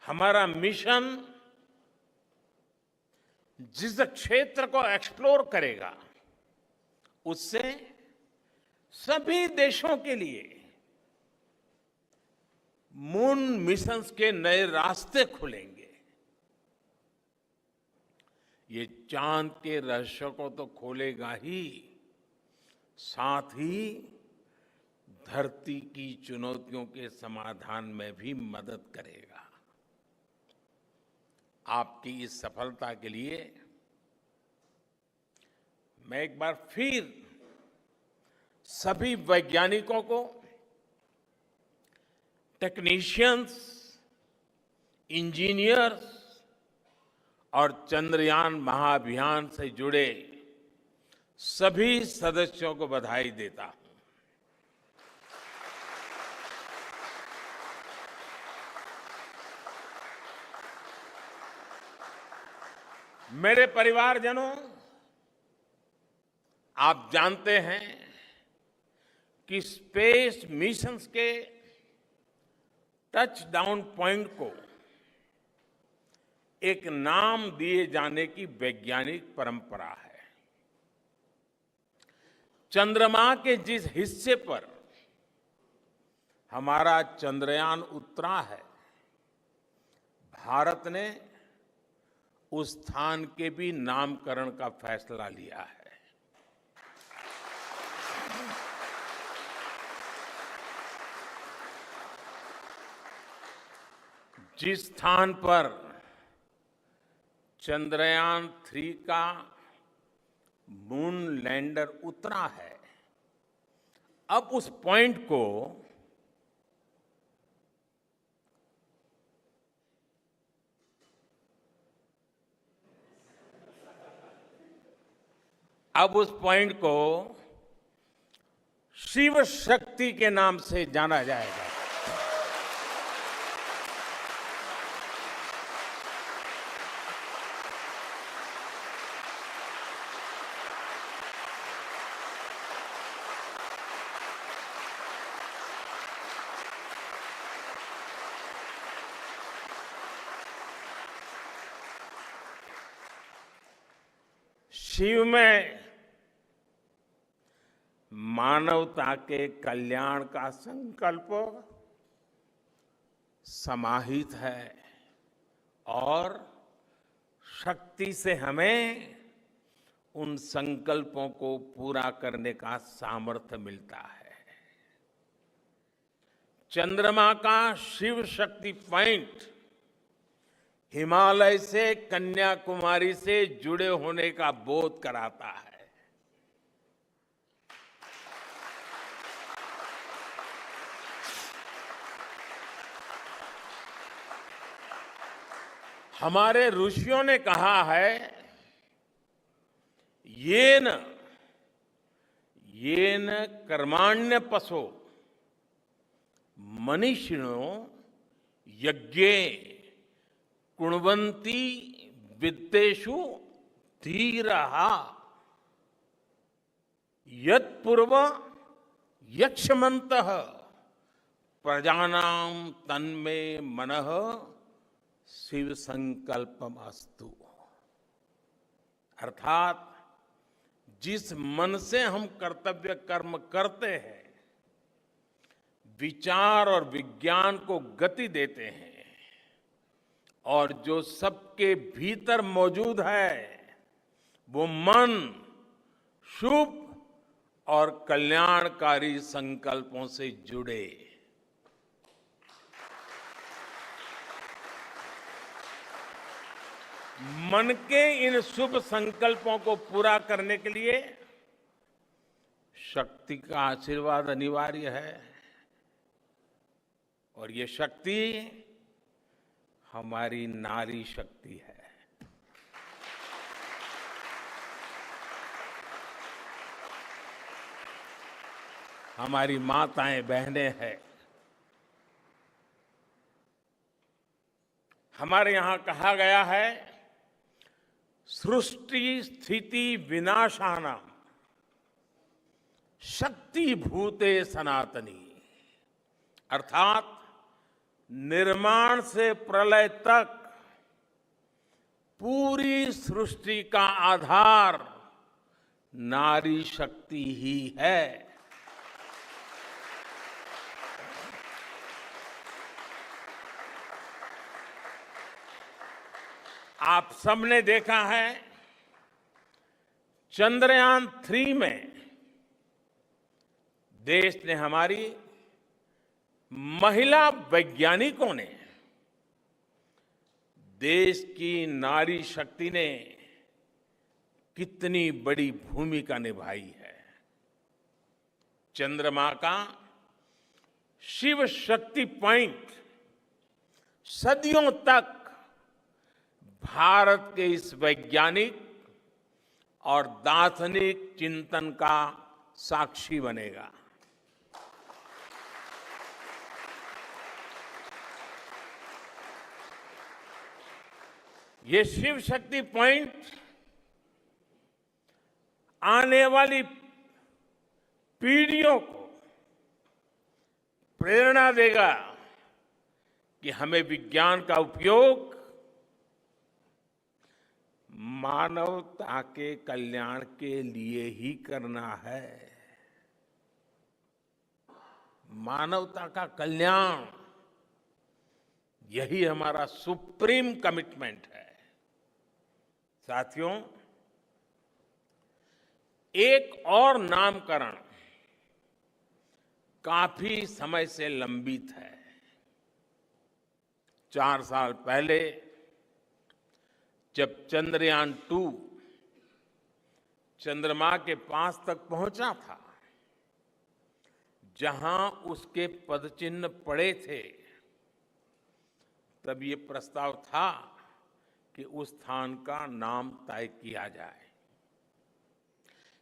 हमारा मिशन जिस क्षेत्र को एक्सप्लोर करेगा, उससे सभी देशों के लिए मून मिशंस के नए रास्ते खुलेंगे। ये चांद के रहस्य को तो खोलेगा ही, साथ ही धरती की चुनौतियों के समाधान में भी मदद करेगा। आपकी इस सफलता के लिए मैं एक बार फिर सभी वैज्ञानिकों को, टेक्नीशियंस, इंजीनियर्स और चंद्रयान महाअभियान से जुड़े सभी सदस्यों को बधाई देता हूं। मेरे परिवारजनों, आप जानते हैं कि स्पेस मिशंस के टच डाउन पॉइंट को एक नाम दिए जाने की वैज्ञानिक परंपरा है। चंद्रमा के जिस हिस्से पर हमारा चंद्रयान उतरा है, भारत ने उस स्थान के भी नामकरण का फैसला लिया है। जिस स्थान पर चंद्रयान 3 का मून लैंडर उतरा है, अब उस पॉइंट को शिव शक्ति के नाम से जाना जाएगा। शिव में मानवता के कल्याण का संकल्प समाहित है और शक्ति से हमें उन संकल्पों को पूरा करने का सामर्थ्य मिलता है। चंद्रमा का शिव शक्ति पॉइंट हिमालय से कन्याकुमारी से जुड़े होने का बोध कराता है। हमारे ऋषियों ने कहा है, येन कर्माण्य पशो मनीषिणो यज्ञे कुण्वन्ति विद्येषु धीरः यत्पूर्व यक्षमन्तः प्रजानां तन्मे मनः शिव संकल्पमस्तु। अर्थात जिस मन से हम कर्तव्य कर्म करते हैं, विचार और विज्ञान को गति देते हैं और जो सबके भीतर मौजूद है, वो मन शुभ और कल्याणकारी संकल्पों से जुड़े। मन के इन शुभ संकल्पों को पूरा करने के लिए शक्ति का आशीर्वाद अनिवार्य है और ये शक्ति हमारी नारी शक्ति है। हमारी माताएं बहनें हैं। हमारे यहां कहा गया है सृष्टि स्थिति विनाशानाम शक्ति भूते सनातनी, अर्थात निर्माण से प्रलय तक पूरी सृष्टि का आधार नारी शक्ति ही है। आप सबने देखा है चंद्रयान 3 में देश ने, हमारी महिला वैज्ञानिकों ने, देश की नारी शक्ति ने कितनी बड़ी भूमिका निभाई है। चंद्रमा का शिव शक्ति पॉइंट सदियों तक भारत के इस वैज्ञानिक और दार्शनिक चिंतन का साक्षी बनेगा। ये शिव शक्ति पॉइंट आने वाली पीढ़ियों को प्रेरणा देगा कि हमें विज्ञान का उपयोग मानवता के कल्याण के लिए ही करना है। मानवता का कल्याण, यही हमारा सुप्रीम कमिटमेंट है। साथियों, एक और नामकरण काफी समय से लंबित है। 4 साल पहले जब चंद्रयान 2 चंद्रमा के पास तक पहुंचा था, जहां उसके पदचिन्ह पड़े थे, तब ये प्रस्ताव था कि उस स्थान का नाम तय किया जाए।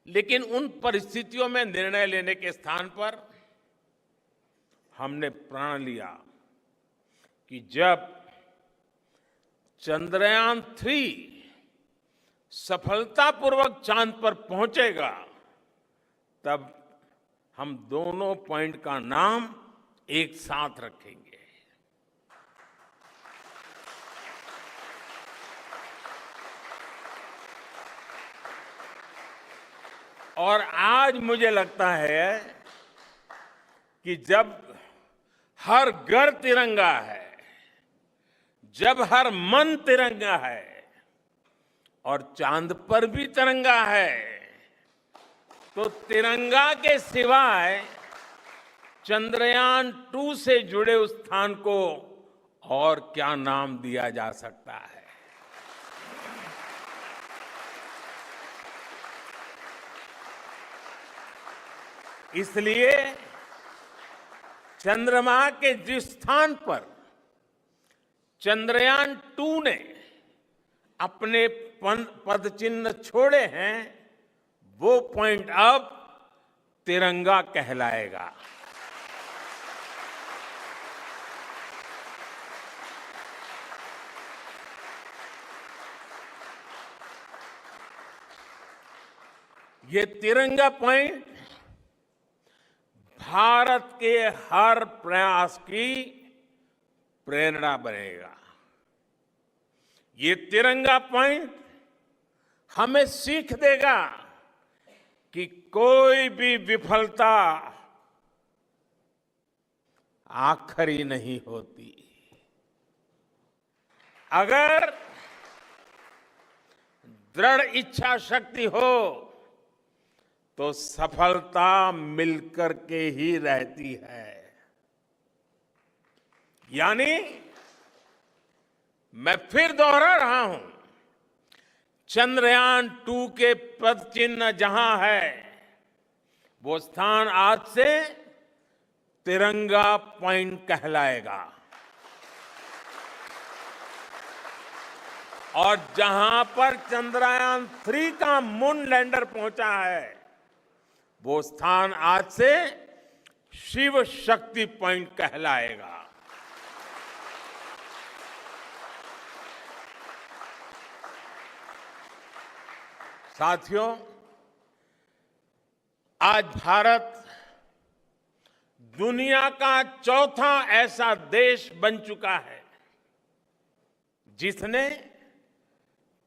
लेकिन उन परिस्थितियों में निर्णय लेने के स्थान पर हमने प्रण लिया कि जब चंद्रयान 3 सफलतापूर्वक चांद पर पहुंचेगा, तब हम दोनों पॉइंट का नाम एक साथ रखेंगे। और आज मुझे लगता है कि जब हर घर तिरंगा है, जब हर मन तिरंगा है और चांद पर भी तिरंगा है, तो तिरंगा के सिवाय चंद्रयान 2 से जुड़े उस स्थान को और क्या नाम दिया जा सकता है। इसलिए चंद्रमा के जिस स्थान पर चंद्रयान 2 ने अपने पदचिन्ह छोड़े हैं, वो पॉइंट अब तिरंगा कहलाएगा। ये तिरंगा पॉइंट भारत के हर प्रयास की प्रेरणा बनेगा। ये तिरंगा पॉइंट हमें सीख देगा कि कोई भी विफलता आखिरी नहीं होती। अगर दृढ़ इच्छा शक्ति हो तो सफलता मिलकर के ही रहती है। यानी मैं फिर दोहरा रहा हूं, चंद्रयान 2 के पद चिन्ह जहां है, वो स्थान आज से तिरंगा पॉइंट कहलाएगा। और जहां पर चंद्रयान 3 का मून लैंडर पहुंचा है, वो स्थान आज से शिव शक्ति पॉइंट कहलाएगा। साथियों, आज भारत दुनिया का चौथा ऐसा देश बन चुका है जिसने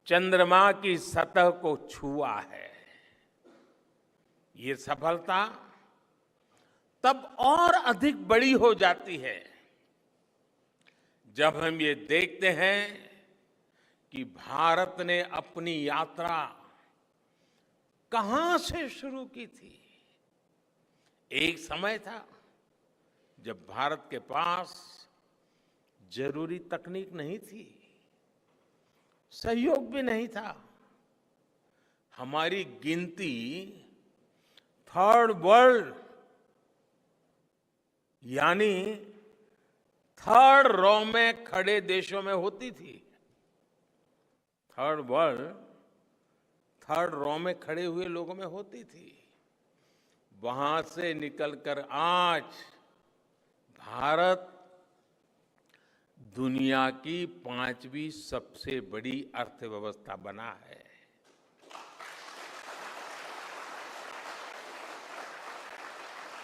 चंद्रमा की सतह को छुआ है। ये सफलता तब और अधिक बड़ी हो जाती है जब हम ये देखते हैं कि भारत ने अपनी यात्रा कहां से शुरू की थी। एक समय था जब भारत के पास जरूरी तकनीक नहीं थी, सहयोग भी नहीं था। हमारी गिनती थर्ड वर्ल्ड यानी थर्ड रॉ में खड़े देशों में होती थी। थर्ड वर्ल्ड थर्ड रॉ में खड़े हुए लोगों में होती थी। वहां से निकलकर आज भारत दुनिया की 5वीं सबसे बड़ी अर्थव्यवस्था बना है।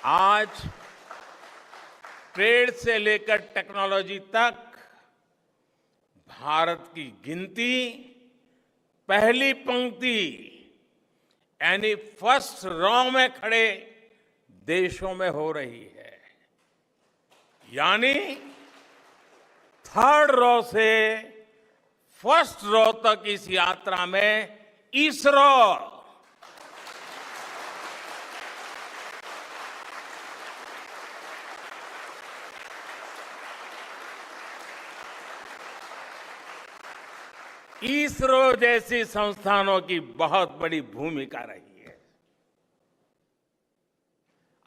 आज ट्रेड से लेकर टेक्नोलॉजी तक भारत की गिनती पहली पंक्ति यानी फर्स्ट रॉ में खड़े देशों में हो रही है। यानी थर्ड रॉ से फर्स्ट रॉ तक इस यात्रा में इसरो जैसी संस्थानों की बहुत बड़ी भूमिका रही है।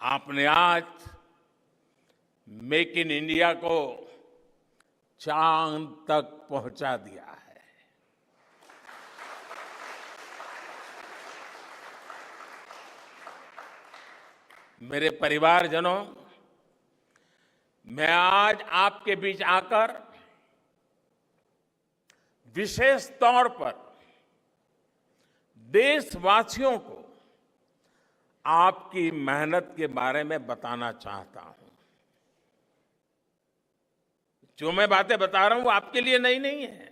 आपने आज मेक इन इंडिया को चांद तक पहुंचा दिया है। मेरे परिवारजनों, मैं आज आपके बीच आकर विशेष तौर पर देशवासियों को आपकी मेहनत के बारे में बताना चाहता हूं। जो मैं बातें बता रहा हूं वो आपके लिए नई नहीं है,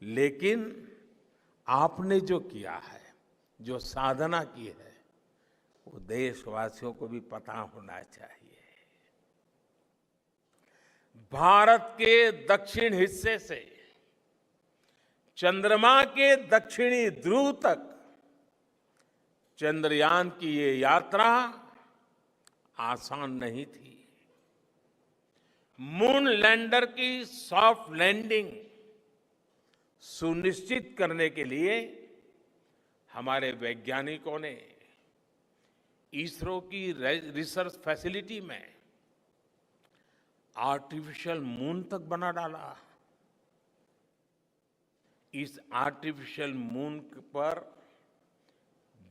लेकिन आपने जो किया है, जो साधना की है, वो देशवासियों को भी पता होना चाहिए। भारत के दक्षिण हिस्से से चंद्रमा के दक्षिणी ध्रुव तक चंद्रयान की ये यात्रा आसान नहीं थी। मून लैंडर की सॉफ्ट लैंडिंग सुनिश्चित करने के लिए हमारे वैज्ञानिकों ने इसरो की रिसर्च फैसिलिटी में आर्टिफिशियल मून तक बना डाला। इस आर्टिफिशियल मून पर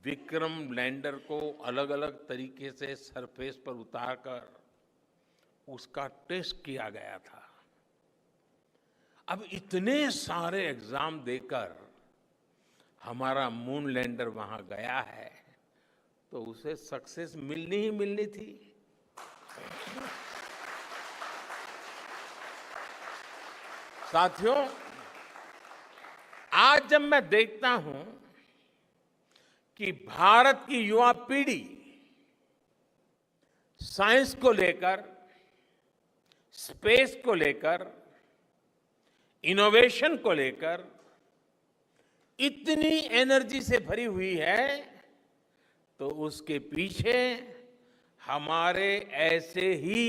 विक्रम लैंडर को अलग अलग तरीके से सरफेस पर उतारकर उसका टेस्ट किया गया था। अब इतने सारे एग्जाम देकर हमारा मून लैंडर वहां गया है तो उसे सक्सेस मिलनी ही मिलनी थी। साथियों, आज जब मैं देखता हूं कि भारत की युवा पीढ़ी साइंस को लेकर, स्पेस को लेकर, इनोवेशन को लेकर इतनी एनर्जी से भरी हुई है, तो उसके पीछे हमारे ऐसे ही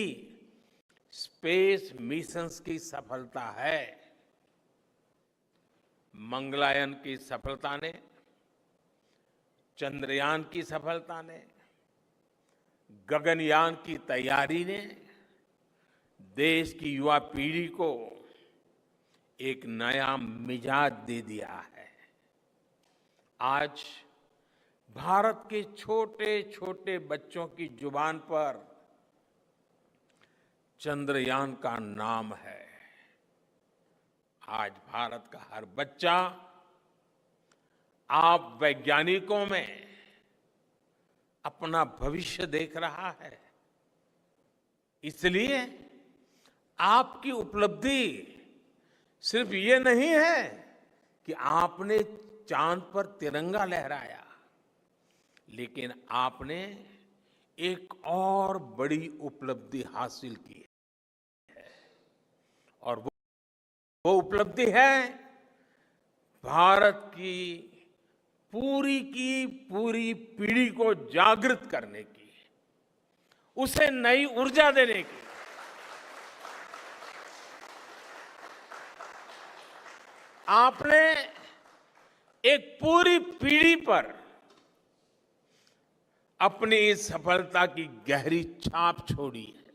स्पेस मिशंस की सफलता है। मंगलायन की सफलता ने, चंद्रयान की सफलता ने, गगनयान की तैयारी ने देश की युवा पीढ़ी को एक नया मिजाज दे दिया है। आज भारत के छोटे छोटे बच्चों की जुबान पर चंद्रयान का नाम है। आज भारत का हर बच्चा आप वैज्ञानिकों में अपना भविष्य देख रहा है। इसलिए आपकी उपलब्धि सिर्फ ये नहीं है कि आपने चांद पर तिरंगा लहराया, लेकिन आपने एक और बड़ी उपलब्धि हासिल की है, और वो उपलब्धि है भारत की पूरी पीढ़ी को जागृत करने की, उसे नई ऊर्जा देने की। आपने एक पूरी पीढ़ी पर अपनी इस सफलता की गहरी छाप छोड़ी है।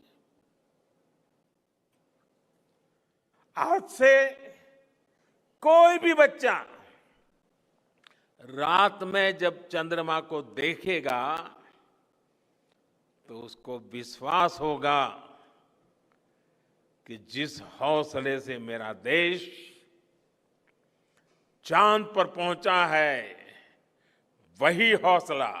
आज से कोई भी बच्चा रात में जब चंद्रमा को देखेगा तो उसको विश्वास होगा कि जिस हौसले से मेरा देश चांद पर पहुंचा है, वही हौसला